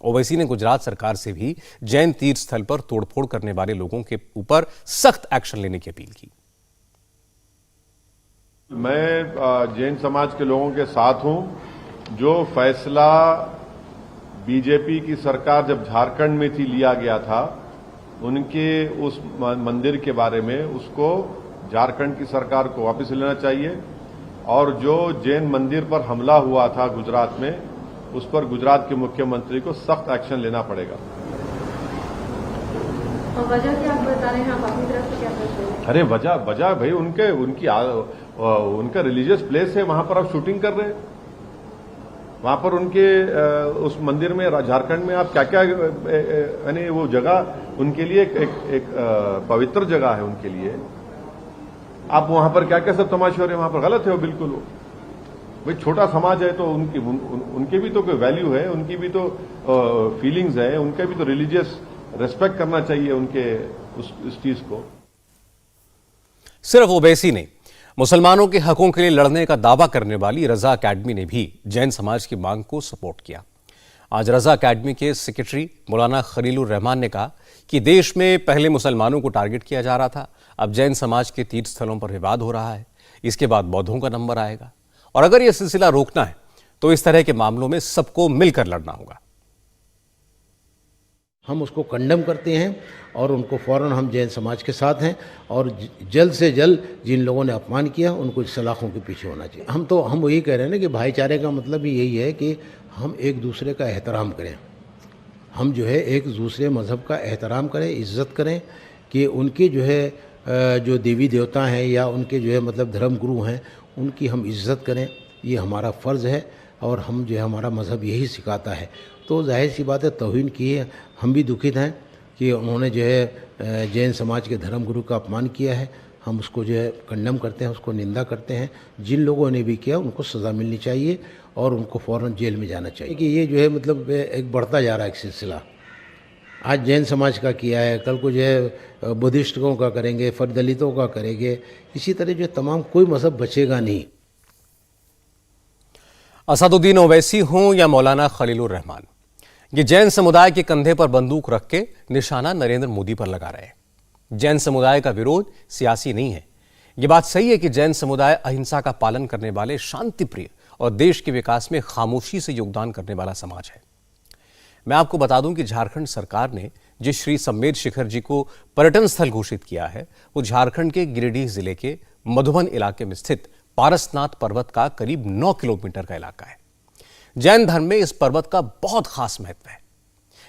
ओवैसी ने गुजरात सरकार से भी जैन तीर्थ स्थल पर तोड़फोड़ करने वाले लोगों के ऊपर सख्त एक्शन लेने की अपील की। मैं जैन समाज के लोगों के साथ हूं। जो फैसला बीजेपी की सरकार जब झारखंड में थी लिया गया था, उनके उस मंदिर के बारे में उसको झारखंड की सरकार को वापस लेना चाहिए और जो जैन मंदिर पर हमला हुआ था गुजरात में, उस पर गुजरात के मुख्यमंत्री को सख्त एक्शन लेना पड़ेगा। वजह क्या आप बता रहे हैं? आप अपनी तरफ से क्या सोच रहे हैं? अरे वजह भाई उनका रिलीजियस प्लेस है, वहां पर आप शूटिंग कर रहे हैं। वहां पर उनके उस मंदिर में झारखंड में आप क्या क्या यानी वो जगह उनके लिए एक पवित्र जगह है उनके लिए। आप वहां पर क्या क्या सब तमाशे हो रहे हैं, वहां पर गलत है वो बिल्कुल। भाई छोटा समाज है तो उनकी भी तो कोई वैल्यू है, उनकी भी तो फीलिंग्स है, उनका भी तो रिलीजियस रेस्पेक्ट करना चाहिए उनके उस चीज को। सिर्फ ओवैसी ने मुसलमानों के हकों के लिए लड़ने का दावा करने वाली रजा अकेडमी ने भी जैन समाज की मांग को सपोर्ट किया। आज रजा अकेडमी के सेक्रेटरी मौलाना खलीलुर रहमान ने कहा कि देश में पहले मुसलमानों को टारगेट किया जा रहा था, अब जैन समाज के तीर्थ स्थलों पर विवाद हो रहा है, इसके बाद बौद्धों का नंबर आएगा और अगर यह सिलसिला रोकना है तो इस तरह के मामलों में सबको मिलकर लड़ना होगा। हम उसको कंडेम करते हैं और उनको फौरन हम जैन समाज के साथ हैं और जल्द से जल्द जिन लोगों ने अपमान किया उनको सलाखों के पीछे होना चाहिए। हम वही कह रहे हैं ना कि भाईचारे का मतलब भी यही है कि हम एक दूसरे का एहतराम करें, हम जो है एक दूसरे मज़हब का एहतराम करें, इज़्ज़त करें कि उनके जो है जो देवी देवता हैं या उनके जो है मतलब धर्म गुरु हैं उनकी हम इज़्ज़त करें, ये हमारा फ़र्ज़ है और हम जो है हमारा मज़हब यही सिखाता है। तो जाहिर सी बात है तौहीन की है, हम भी दुखित हैं कि उन्होंने जो है जैन समाज के धर्म गुरु का अपमान किया है। हम उसको जो है कंडेम करते हैं, उसको निंदा करते हैं। जिन लोगों ने भी किया उनको सज़ा मिलनी चाहिए और उनको फ़ौरन जेल में जाना चाहिए कि ये जो है मतलब एक बढ़ता जा रहा है एक सिलसिला। आज जैन समाज का किया है, कल को जो है बुद्धिस्टों का करेंगे, फिर दलितों का करेंगे, इसी तरह जो तमाम कोई मज़हब बचेगा नहीं। असदुद्दीन ओवैसी हों या मौलाना खलीलुर रहमान, ये जैन समुदाय के कंधे पर बंदूक रख के निशाना नरेंद्र मोदी पर लगा रहे हैं। जैन समुदाय का विरोध सियासी नहीं है। ये बात सही है कि जैन समुदाय अहिंसा का पालन करने वाले शांति प्रिय और देश के विकास में खामोशी से योगदान करने वाला समाज है। मैं आपको बता दूं कि झारखंड सरकार ने जिस श्री समेत शिखर जी को पर्यटन स्थल घोषित किया है वो झारखंड के गिरिडीह जिले के मधुबन इलाके में स्थित पारसनाथ पर्वत का करीब 9 किलोमीटर का इलाका है। जैन धर्म में इस पर्वत का बहुत खास महत्व है।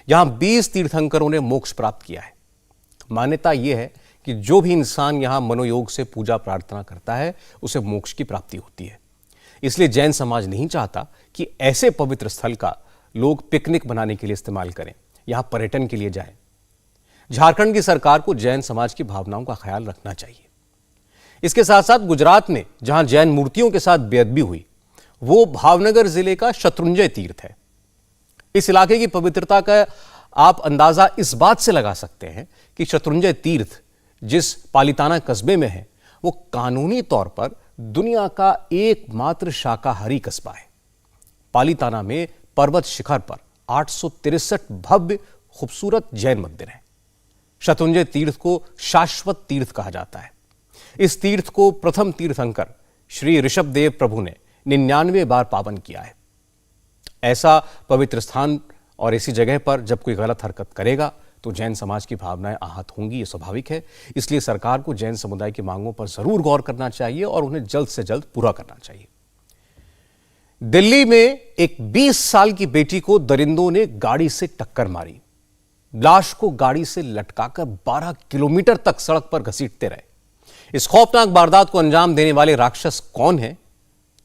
यहां 20 तीर्थंकरों ने मोक्ष प्राप्त किया है। मान्यता यह है कि जो भी इंसान यहां मनोयोग से पूजा प्रार्थना करता है उसे मोक्ष की प्राप्ति होती है। इसलिए जैन समाज नहीं चाहता कि ऐसे पवित्र स्थल का लोग पिकनिक बनाने के लिए इस्तेमाल करें, यहां पर्यटन के लिए जाएं। झारखंड की सरकार को जैन समाज की भावनाओं का ख्याल रखना चाहिए। इसके साथ साथ गुजरात में जहां जैन मूर्तियों के साथ बेअदबी हुई वो भावनगर जिले का शत्रुंजय तीर्थ है। इस इलाके की पवित्रता का आप अंदाजा इस बात से लगा सकते हैं कि शत्रुंजय तीर्थ जिस पालिताना कस्बे में है वो कानूनी तौर पर दुनिया का एकमात्र शाकाहारी कस्बा है। पालिताना में पर्वत शिखर पर 863 भव्य खूबसूरत जैन मंदिर हैं। शत्रुंजय तीर्थ को शाश्वत तीर्थ कहा जाता है। इस तीर्थ को प्रथम तीर्थंकर श्री ऋषभदेव प्रभु ने 99 बार पावन किया है। ऐसा पवित्र स्थान और ऐसी जगह पर जब कोई गलत हरकत करेगा तो जैन समाज की भावनाएं आहत होंगी, ये स्वाभाविक है। इसलिए सरकार को जैन समुदाय की मांगों पर जरूर गौर करना चाहिए और उन्हें जल्द से जल्द पूरा करना चाहिए। दिल्ली में एक 20 साल की बेटी को दरिंदों ने गाड़ी से टक्कर मारी। लाश को गाड़ी से लटकाकर 12 किलोमीटर तक सड़क पर घसीटते रहे। इस खौफनाक वारदात को अंजाम देने वाले राक्षस कौन है,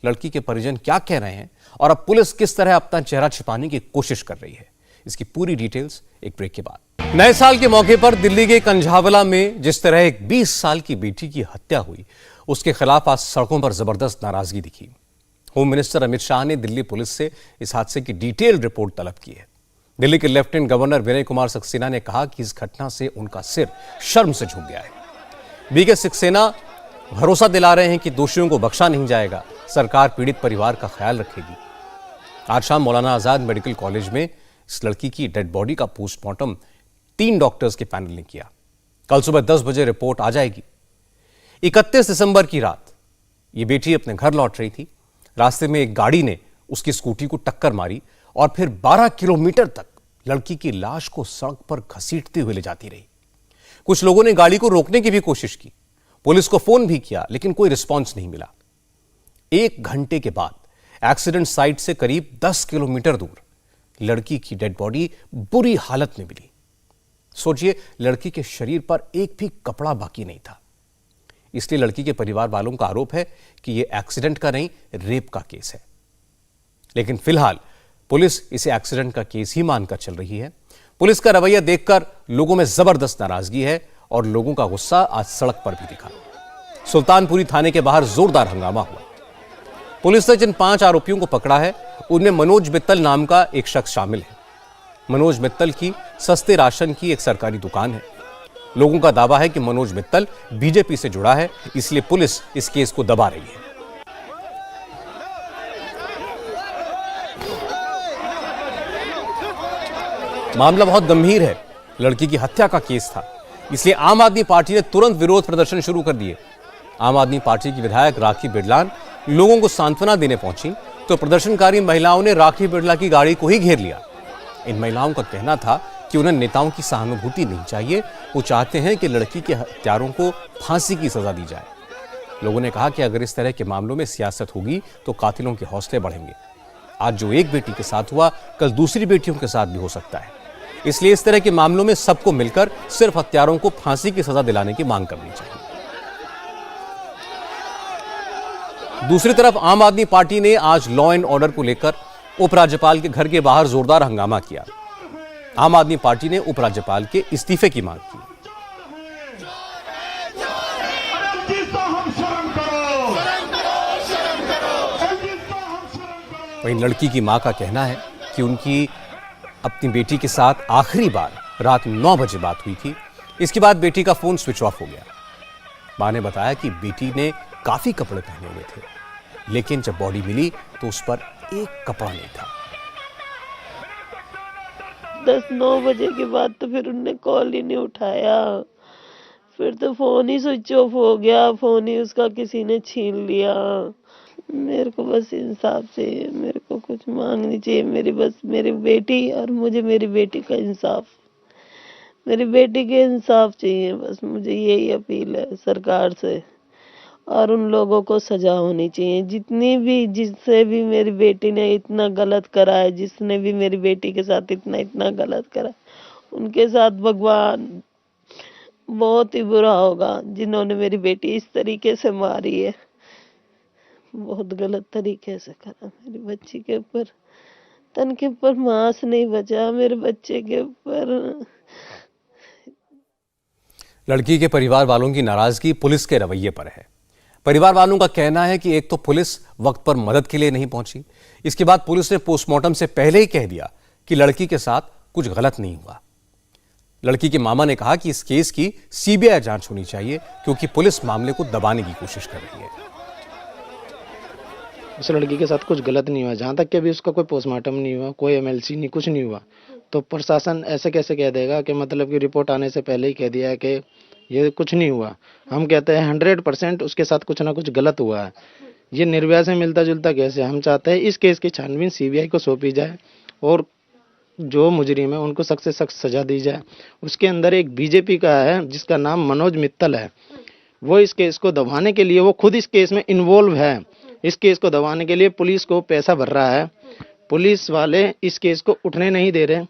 लड़की के परिजन क्या कह रहे हैं और अब पुलिस किस तरह अपना चेहरा छिपाने की कोशिश कर रही है, इसकी पूरी डिटेल्स एक ब्रेक के बाद। नए साल के मौके पर दिल्ली के कंझावला में जिस तरह एक 20 साल की बेटी की हत्या हुई उसके खिलाफ आज सड़कों पर जबरदस्त नाराजगी दिखी। होम मिनिस्टर अमित शाह ने दिल्ली पुलिस से इस हादसे की डिटेल रिपोर्ट तलब की है। दिल्ली के लेफ्टिनेंट गवर्नर विनय कुमार सक्सेना ने कहा कि इस घटना से उनका सिर शर्म से झुक गया है। वीके सक्सेना भरोसा दिला रहे हैं कि दोषियों को बख्शा नहीं जाएगा, सरकार पीड़ित परिवार का ख्याल रखेगी। आज शाम मौलाना आजाद मेडिकल कॉलेज में इस लड़की की डेड बॉडी का पोस्टमार्टम 3 डॉक्टर्स के पैनल ने किया। कल सुबह 10 बजे रिपोर्ट आ जाएगी। 31 दिसंबर की रात ये बेटी अपने घर लौट रही थी। रास्ते में एक गाड़ी ने उसकी स्कूटी को टक्कर मारी और फिर 12 किलोमीटर तक लड़की की लाश को सड़क पर घसीटते हुए ले जाती रही। कुछ लोगों ने गाड़ी को रोकने की भी कोशिश की, पुलिस को फोन भी किया, लेकिन कोई रिस्पॉन्स नहीं मिला। 1 घंटे के बाद एक्सीडेंट साइट से करीब 10 किलोमीटर दूर लड़की की डेड बॉडी बुरी हालत में मिली। सोचिए, लड़की के शरीर पर एक भी कपड़ा बाकी नहीं था। इसलिए लड़की के परिवार वालों का आरोप है कि यह एक्सीडेंट का नहीं, रेप का केस है। लेकिन फिलहाल पुलिस इसे एक्सीडेंट का केस ही मानकर चल रही है। पुलिस का रवैया देखकर लोगों में जबरदस्त नाराजगी है और लोगों का गुस्सा आज सड़क पर भी दिखा। सुल्तानपुरी थाने के बाहर जोरदार हंगामा हुआ। पुलिस ने जिन 5 आरोपियों को पकड़ा है उनमें मनोज मित्तल नाम का एक शख्स शामिल है। मनोज मित्तल की सस्ते राशन की एक सरकारी दुकान है। लोगों का दावा है कि मनोज मित्तल बीजेपी से जुड़ा है, इसलिए पुलिस इस केस को दबा रही है। मामला बहुत गंभीर है, लड़की की हत्या का केस था, इसलिए आम आदमी पार्टी ने तुरंत विरोध प्रदर्शन शुरू कर दिए। आम आदमी पार्टी की विधायक राखी बिरलान लोगों को सांत्वना देने पहुंची तो प्रदर्शनकारी महिलाओं ने राखी बिरला की गाड़ी को ही घेर लिया। इन महिलाओं का कहना था कि उन्हें नेताओं की सहानुभूति नहीं चाहिए, वो चाहते हैं कि लड़की के हत्यारों को फांसी की सजा दी जाए। लोगों ने कहा कि अगर इस तरह के मामलों में सियासत होगी तो कातिलों के हौसले बढ़ेंगे। आज जो एक बेटी के साथ हुआ, कल दूसरी बेटियों के साथ भी हो सकता है। इसलिए इस तरह के मामलों में सबको मिलकर सिर्फ हत्यारों को फांसी की सजा दिलाने की मांग करनी चाहिए। दूसरी तरफ आम आदमी पार्टी ने आज लॉ एंड ऑर्डर को लेकर उपराज्यपाल के घर के बाहर जोरदार हंगामा किया। आम आदमी पार्टी ने उपराज्यपाल के इस्तीफे की मांग की। वहीं लड़की की मां का कहना है कि उनकी अपनी बेटी के साथ आखिरी बार रात 9 बजे बात हुई थी। इसके बाद बेटी का फोन स्विच ऑफ हो गया। मां ने बताया कि बेटी ने काफी कपड़े पहने हुए थे, लेकिन जब बॉडी मिली तो उस पर एक कपड़ा नहीं था। 10-9 बजे के बाद तो फिर उनने कॉल ही नहीं उठाया, फिर तो फोन ही स्विच ऑफ हो गया, फोन ही उसका किसी ने छीन लिया। मेरे को बस इंसाफ चाहिए, मेरे को कुछ मांगनी चाहिए, मेरी बेटी और मुझे मेरी बेटी का इंसाफ, मेरी बेटी के इंसाफ चाहिए। बस मुझे यही अपील है सरकार से, और उन लोगों को सजा होनी चाहिए जिससे भी मेरी बेटी ने इतना गलत करा है, जिसने भी मेरी बेटी के साथ इतना गलत करा, उनके साथ भगवान बहुत ही बुरा होगा जिन्होंने मेरी बेटी इस तरीके से मारी है। बहुत गलत तरीके से करा। मेरी बच्ची के ऊपर, तन के ऊपर मांस नहीं बचा, मेरे बच्चे के ऊपर। लड़की के परिवार वालों की नाराजगी पुलिस के रवैये पर है। परिवार वालों का कहना है कि एक तो पुलिस वक्त पर मदद के लिए नहीं पहुंची, इसके बाद पुलिस ने पोस्टमार्टम से पहले ही कह दिया कि लड़की के साथ कुछ गलत नहीं हुआ। लड़की के मामा ने कहा कि इस केस की सीबीआई जांच होनी चाहिए क्योंकि पुलिस मामले को दबाने की कोशिश कर रही है। उस लड़की के साथ कुछ गलत नहीं हुआ, जहाँ तक कि अभी उसका कोई पोस्टमार्टम नहीं हुआ, कोई एमएलसी नहीं, कुछ नहीं हुआ, तो प्रशासन ऐसे कैसे कह देगा कि मतलब कि रिपोर्ट आने से पहले ही कह दिया है कि ये कुछ नहीं हुआ। हम कहते हैं 100% उसके साथ कुछ ना कुछ गलत हुआ है। ये निर्भया से मिलता जुलता केस है। हम चाहते हैं इस केस की छानबीन सीबीआई को सौंपी जाए और जो मुजरिम है उनको सख्त से सख्त सजा दी जाए। उसके अंदर एक बीजेपी का है जिसका नाम मनोज मित्तल है, वो इस केस को दबाने के लिए, वो खुद इस केस में इन्वॉल्व है। इस केस को दबाने के लिए पुलिस को पैसा भर रहा है। पुलिस वाले इस केस को उठने नहीं दे रहे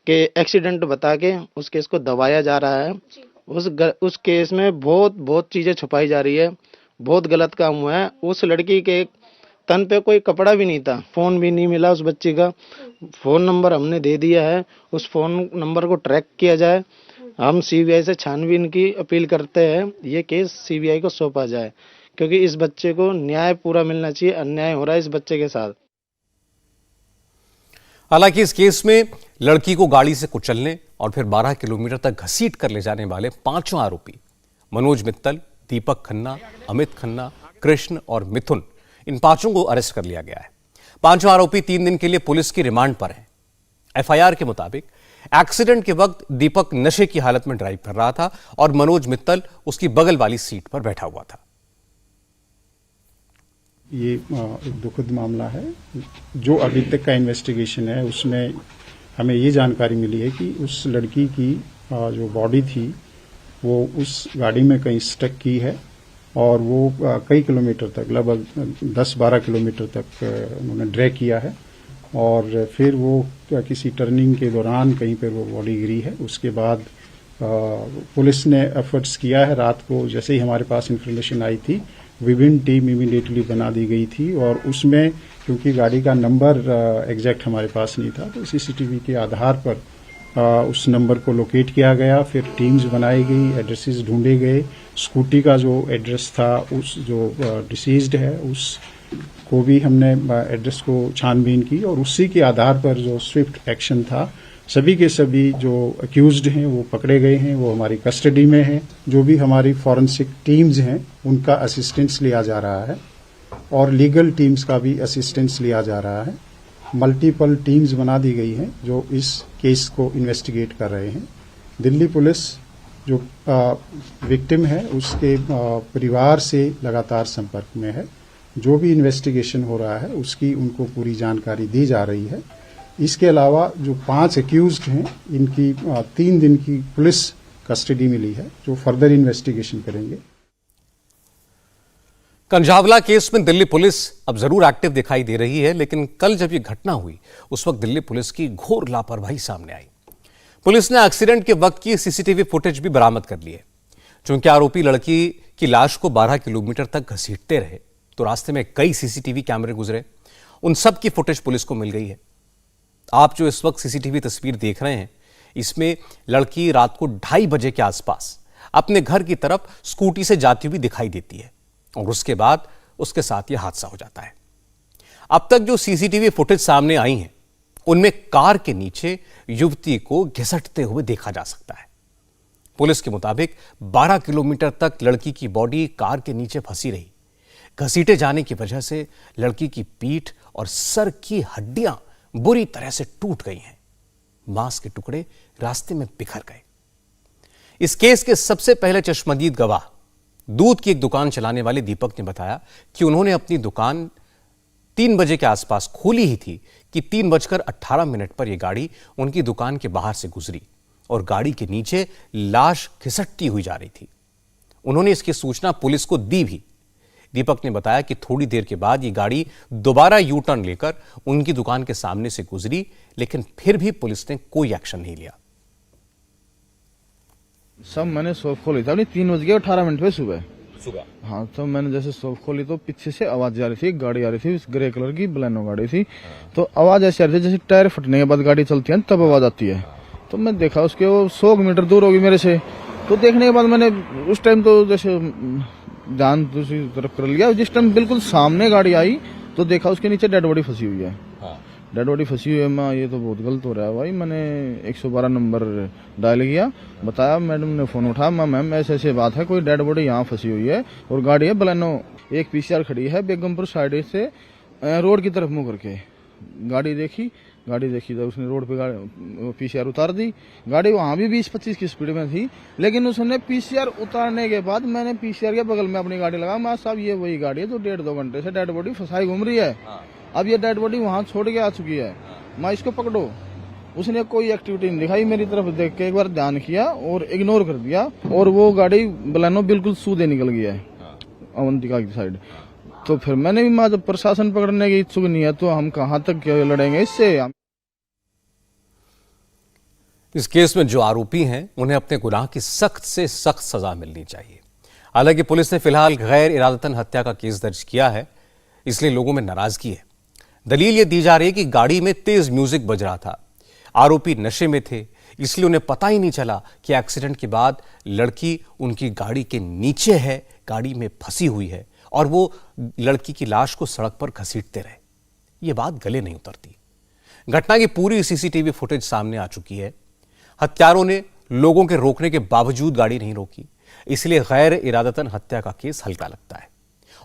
कि एक्सीडेंट बता के उस केस को दबाया जा रहा है। उस केस में बहुत चीजें छुपाई जा रही है। बहुत गलत काम हुआ है। उस लड़की के तन पे कोई कपड़ा भी नहीं था, फोन भी नहीं मिला। उस बच्ची का फोन नंबर हमने दे दिया है, उस फोन नंबर को ट्रैक किया जाए। हम सीबीआई से छानबीन की अपील करते हैं, ये केस सीबीआई को सौंपा जाए क्योंकि इस बच्चे को न्याय पूरा मिलना चाहिए। अन्याय हो रहा है इस बच्चे के साथ। हालांकि इस केस में लड़की को गाड़ी से कुचलने और फिर 12 किलोमीटर तक घसीट कर ले जाने वाले 5 आरोपी मनोज मित्तल, दीपक खन्ना, अमित खन्ना, कृष्ण और मिथुन, इन पांचों को अरेस्ट कर लिया गया है। पांचों आरोपी 3 दिन के लिए पुलिस की रिमांड पर हैं। एफआईआर के मुताबिक एक्सीडेंट के वक्त दीपक नशे की हालत में ड्राइव कर रहा था और मनोज मित्तल उसकी बगल वाली सीट पर बैठा हुआ था। ये एक दुखद मामला है। जो अभी तक का इन्वेस्टिगेशन है उसमें हमें ये जानकारी मिली है कि उस लड़की की जो बॉडी थी वो उस गाड़ी में कहीं स्टक की है और वो कई किलोमीटर तक, लगभग 10-12 किलोमीटर तक उन्होंने ड्रैग किया है और फिर वो किसी टर्निंग के दौरान कहीं पर वो बॉडी गिरी है। उसके बाद पुलिस ने एफर्ट्स किया है। रात को जैसे ही हमारे पास इंफॉर्मेशन आई थी, विभिन्न टीम इमीडिएटली बना दी गई थी और उसमें क्योंकि गाड़ी का नंबर एग्जैक्ट हमारे पास नहीं था, तो सीसीटीवी के आधार पर उस नंबर को लोकेट किया गया। फिर टीम्स बनाई गई, एड्रेसेस ढूंढे गए। स्कूटी का जो एड्रेस था, उस जो डिसीज्ड है उस को भी हमने एड्रेस को छानबीन की और उसी के आधार पर जो स्विफ्ट एक्शन था, सभी के सभी जो अक्यूज्ड हैं वो पकड़े गए हैं, वो हमारी कस्टडी में हैं। जो भी हमारी फॉरेंसिक टीम्स हैं उनका असिस्टेंस लिया जा रहा है और लीगल टीम्स का भी असिस्टेंस लिया जा रहा है। मल्टीपल टीम्स बना दी गई हैं जो इस केस को इन्वेस्टिगेट कर रहे हैं। दिल्ली पुलिस जो विक्टिम है उसके परिवार से लगातार संपर्क में है। जो भी इन्वेस्टिगेशन हो रहा है उसकी उनको पूरी जानकारी दी जा रही है। इसके अलावा जो 5 एक्यूज्ड हैं इनकी 3 दिन की पुलिस कस्टडी मिली है जो फर्दर इन्वेस्टिगेशन करेंगे। कंझावला केस में दिल्ली पुलिस अब जरूर एक्टिव दिखाई दे रही है, लेकिन कल जब यह घटना हुई उस वक्त दिल्ली पुलिस की घोर लापरवाही सामने आई। पुलिस ने एक्सीडेंट के वक्त की सीसीटीवी फुटेज भी बरामद कर ली है। चूंकि आरोपी लड़की की लाश को 12 किलोमीटर तक घसीटते रहे तो रास्ते में कई सीसीटीवी कैमरे गुजरे, उन सब की फुटेज पुलिस को मिल गई है। आप जो इस वक्त सीसीटीवी तस्वीर देख रहे हैं, इसमें लड़की रात को 2:30 बजे के आसपास अपने घर की तरफ स्कूटी से जाती हुई दिखाई देती है और उसके बाद उसके साथ यह हादसा हो जाता है। अब तक जो सीसीटीवी फुटेज सामने आई हैं, उनमें कार के नीचे युवती को घिसटते हुए देखा जा सकता है। पुलिस के मुताबिक 12 किलोमीटर तक लड़की की बॉडी कार के नीचे फंसी रही। घसीटे जाने की वजह से लड़की की पीठ और सर की हड्डियां बुरी तरह से टूट गई हैं। मांस के टुकड़े रास्ते में बिखर गए। इस केस के सबसे पहले चश्मदीद गवाह दूध की एक दुकान चलाने वाले दीपक ने बताया कि उन्होंने अपनी दुकान 3 बजे के आसपास खोली ही थी कि 3:18 पर यह गाड़ी उनकी दुकान के बाहर से गुजरी और गाड़ी के नीचे लाश खिसकती हुई जा रही थी। उन्होंने इसकी सूचना पुलिस को दी भी। दीपक ने बताया कि थोड़ी देर के बाद ये गाड़ी दोबारा यू टर्न लेकर उनकी दुकान के सामने से गुजरी, लेकिन फिर भी पुलिस ने कोई एक्शन नहीं लिया। सब मैंने शॉप खोली था 3:18 पे सुबह। हाँ, तो मैंने जैसे शॉप खोली तो पीछे से आवाज जा रही थी, गाड़ी आ रही थी, ग्रे कलर की बलेनो गाड़ी थी। तो आवाज ऐसी आ रही थी जैसे टायर फटने के बाद गाड़ी चलती है तब आवाज आती है। तो मैं देखा उसके वो 100 मीटर दूर होगी मेरे से। तो देखने के बाद मैंने उस टाइम तो जैसे जान दूसरी तरफ कर लिया। जिस टाइम बिल्कुल सामने गाड़ी आई तो देखा उसके नीचे डेड बॉडी फंसी हुई है। डेड बॉडी फंसी हुई है। मैं ये तो बहुत गलत हो रहा है भाई। मैंने 112 नंबर डायल किया, बताया, मैडम ने फोन उठाया, मैम ऐसे ऐसे बात है, कोई डेड बॉडी यहाँ फंसी हुई है और गाड़ी है बलेनो। एक पीसीआर खड़ी है बेगमपुर साइड से रोड की तरफ मुंह करके। गाड़ी देखी तो उसने रोड पे पीसीआर उतार दी। गाड़ी वहां भी 20-25 की स्पीड में थी, लेकिन उसने पीसीआर उतारने के बाद मैंने पीसीआर के बगल में अपनी गाड़ी लगा। मैं साहब ये वही गाड़ी है जो 1.5-2 घंटे से डेड बॉडी फंसाई घूम रही है। अब ये डेड बॉडी वहां छोड़ के आ चुकी है, मैं इसको पकड़ो। उसने कोई एक्टिविटी नहीं दिखाई, मेरी तरफ देख के एक बार ध्यान किया और इग्नोर कर दिया और वो गाड़ी बलेनो बिल्कुल सूधे निकल गया है अवंतिका की साइड। तो फिर मैंने भी जब प्रशासन पकड़ने की इच्छुक नहीं है तो हम कहां तक लड़ेंगे इससे। इस केस में जो आरोपी हैं उन्हें अपने गुनाह की सख्त से सख्त सजा मिलनी चाहिए। हालांकि पुलिस ने फिलहाल गैर इरादतन हत्या का केस दर्ज किया है, इसलिए लोगों में नाराजगी है। दलील यह दी जा रही है कि गाड़ी में तेज म्यूजिक बज रहा था, आरोपी नशे में थे, इसलिए उन्हें पता ही नहीं चला कि एक्सीडेंट के बाद लड़की उनकी गाड़ी के नीचे है, गाड़ी में फंसी हुई है और वो लड़की की लाश को सड़क पर घसीटते रहे। ये बात गले नहीं उतरती। घटना की पूरी सीसीटीवी फुटेज सामने आ चुकी है। हत्यारों ने लोगों के रोकने के बावजूद गाड़ी नहीं रोकी, इसलिए गैर इरादतन हत्या का केस हल्का लगता है।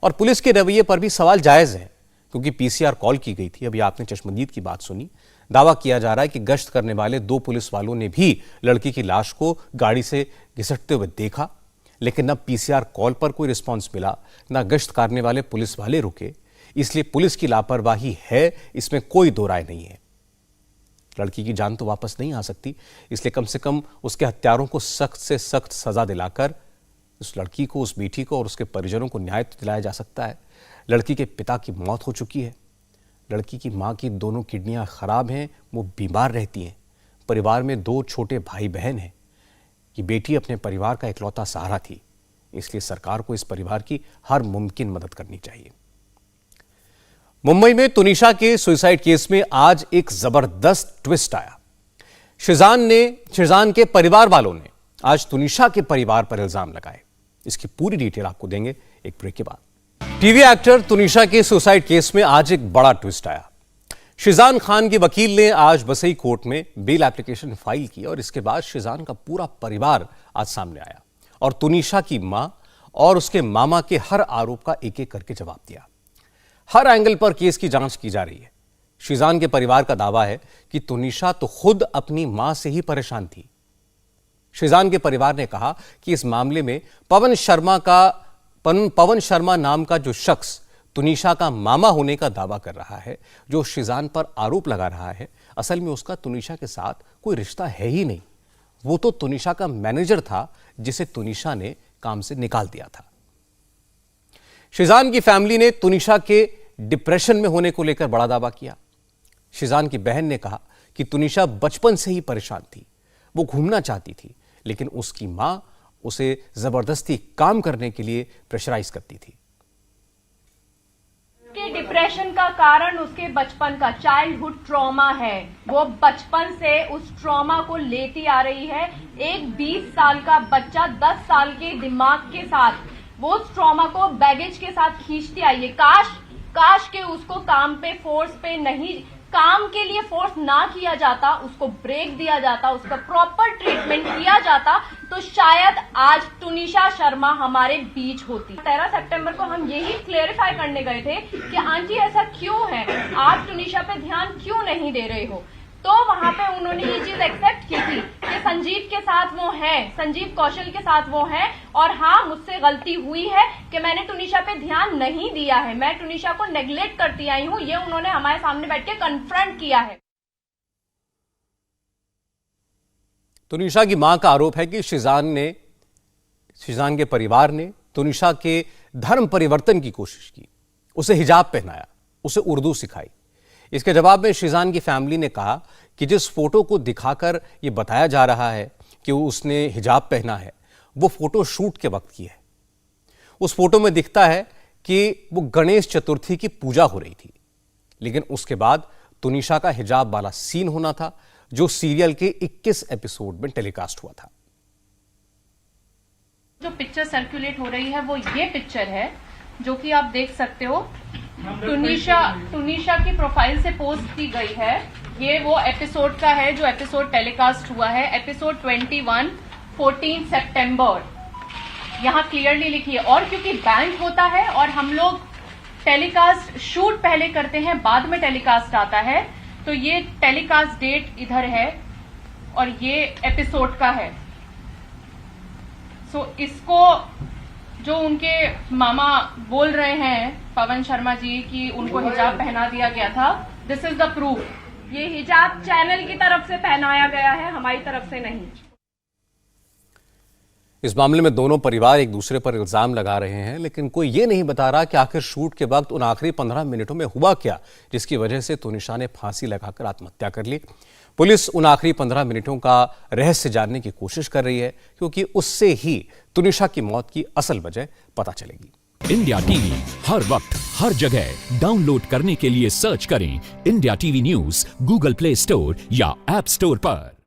और पुलिस के रवैये पर भी सवाल जायज है, क्योंकि पीसीआर कॉल की गई थी। अभी आपने चश्मदीद की बात सुनी। दावा किया जा रहा है कि गश्त करने वाले 2 पुलिस वालों ने भी लड़की की लाश को गाड़ी से घिसटते हुए देखा, लेकिन न पीसीआर कॉल पर कोई रिस्पॉन्स मिला, न गश्त करने वाले पुलिस वाले रुके। इसलिए पुलिस की लापरवाही है, इसमें कोई दो राय नहीं है। लड़की की जान तो वापस नहीं आ सकती, इसलिए कम से कम उसके हत्यारों को सख्त से सख्त सजा दिलाकर उस लड़की को, उस बेटी को और उसके परिजनों को न्याय तो दिलाया जा सकता है। लड़की के पिता की मौत हो चुकी है। लड़की की मां की दोनों किडनियां खराब हैं, वो बीमार रहती हैं। परिवार में 2 छोटे भाई बहन हैं। ये बेटी अपने परिवार का इकलौता सहारा थी, इसलिए सरकार को इस परिवार की हर मुमकिन मदद करनी चाहिए। मुंबई में तुनिशा के सुसाइड केस में आज एक जबरदस्त ट्विस्ट आया। शिजान के परिवार वालों ने आज तुनिशा के परिवार पर इल्जाम लगाए। इसकी पूरी डिटेल आपको देंगे एक ब्रेक के बाद। टीवी एक्टर तुनिशा के सुसाइड केस में आज एक बड़ा ट्विस्ट आया। शिजान खान के वकील ने आज वसई कोर्ट में बेल एप्लीकेशन फाइल की और इसके बाद शिजान का पूरा परिवार आज सामने आया और तुनिशा की मां और उसके मामा के हर आरोप का एक एक करके जवाब दिया। हर एंगल पर केस की जांच की जा रही है। शिजान के परिवार का दावा है कि तुनिशा तो खुद अपनी मां से ही परेशान थी। शिजान के परिवार ने कहा कि इस मामले में पवन शर्मा नाम का जो शख्स तुनिशा का मामा होने का दावा कर रहा है, जो शिजान पर आरोप लगा रहा है, असल में उसका तुनिशा के साथ कोई रिश्ता है ही नहीं। वो तो तुनिशा का मैनेजर था, जिसे तुनिशा ने काम से निकाल दिया था। शिजान की फैमिली ने तुनिशा के डिप्रेशन में होने को लेकर बड़ा दावा किया। शिजान की बहन ने कहा कि तुनिशा बचपन से ही परेशान थी, वो घूमना चाहती थी, लेकिन उसकी मां उसे जबरदस्ती काम करने के लिए प्रेशराइज करती थी। के डिप्रेशन का कारण उसके बचपन का चाइल्डहुड ट्रॉमा है। वो बचपन से उस ट्रॉमा को लेती आ रही है। एक 20 साल का बच्चा 10 साल के दिमाग के साथ वो उस ट्रॉमा को बैगेज के साथ खींचती आई है। काश के उसको काम पे फोर्स पे नहीं, काम के लिए फोर्स ना किया जाता, उसको ब्रेक दिया जाता, उसका प्रॉपर ट्रीटमेंट किया जाता, तो शायद आज तुनिशा शर्मा हमारे बीच होती। 13 सितंबर को हम यही क्लेरिफाई करने गए थे कि आंटी ऐसा क्यों है, आप तुनिशा पे ध्यान क्यों नहीं दे रहे हो। तो वहां पे उन्होंने ये चीज एक्सेप्ट की थी कि संजीव के साथ वो है, संजीव कौशल के साथ वो है, और हाँ मुझसे गलती हुई है कि मैंने तुनिशा पे ध्यान नहीं दिया है, मैं तुनिशा को नेग्लेक्ट करती आई हूँ। ये उन्होंने हमारे सामने बैठ के कन्फ्रंट किया है। तुनिशा की मां का आरोप है कि शिजान के परिवार ने तुनिशा के धर्म परिवर्तन की कोशिश की, उसे हिजाब पहनाया, उसे उर्दू सिखाई। इसके जवाब में शिजान की फैमिली ने कहा कि जिस फोटो को दिखाकर यह बताया जा रहा है कि उसने हिजाब पहना है, वो फोटो शूट के वक्त की है। उस फोटो में दिखता है कि वो गणेश चतुर्थी की पूजा हो रही थी, लेकिन उसके बाद तुनिशा का हिजाब वाला सीन होना था, जो सीरियल के 21 एपिसोड में टेलीकास्ट हुआ था। जो पिक्चर सर्कुलेट हो रही है वो ये पिक्चर है, जो कि आप देख सकते हो। तुनिशा की प्रोफाइल से पोस्ट की गई है। ये वो एपिसोड का है जो एपिसोड टेलीकास्ट हुआ है, एपिसोड 21 14 सितंबर। यहाँ क्लियरली लिखी है। और क्योंकि बैंक होता है और हम लोग टेलीकास्ट शूट पहले करते हैं, बाद में टेलीकास्ट आता है, तो ये टेलीकास्ट डेट इधर है और ये एपिसोड का है। सो इसको जो उनके मामा बोल रहे हैं पवन शर्मा जी कि उनको हिजाब पहना दिया गया था, दिस इज द प्रूफ। ये हिजाब चैनल की तरफ से पहनाया गया है, हमारी तरफ से नहीं। इस मामले में दोनों परिवार एक दूसरे पर इल्जाम लगा रहे हैं, लेकिन कोई ये नहीं बता रहा कि आखिर शूट के वक्त उन आखिरी 15 मिनटों में हुआ क्या, जिसकी वजह से तुनिशा ने फांसी लगाकर आत्महत्या कर ली। पुलिस उन आखिरी 15 मिनटों का रहस्य जानने की कोशिश कर रही है, क्योंकि उससे ही तुनिशा की मौत की असल वजह पता चलेगी। इंडिया टीवी हर वक्त हर जगह डाउनलोड करने के लिए सर्च करें India TV news Google play store या ऐप स्टोर पर।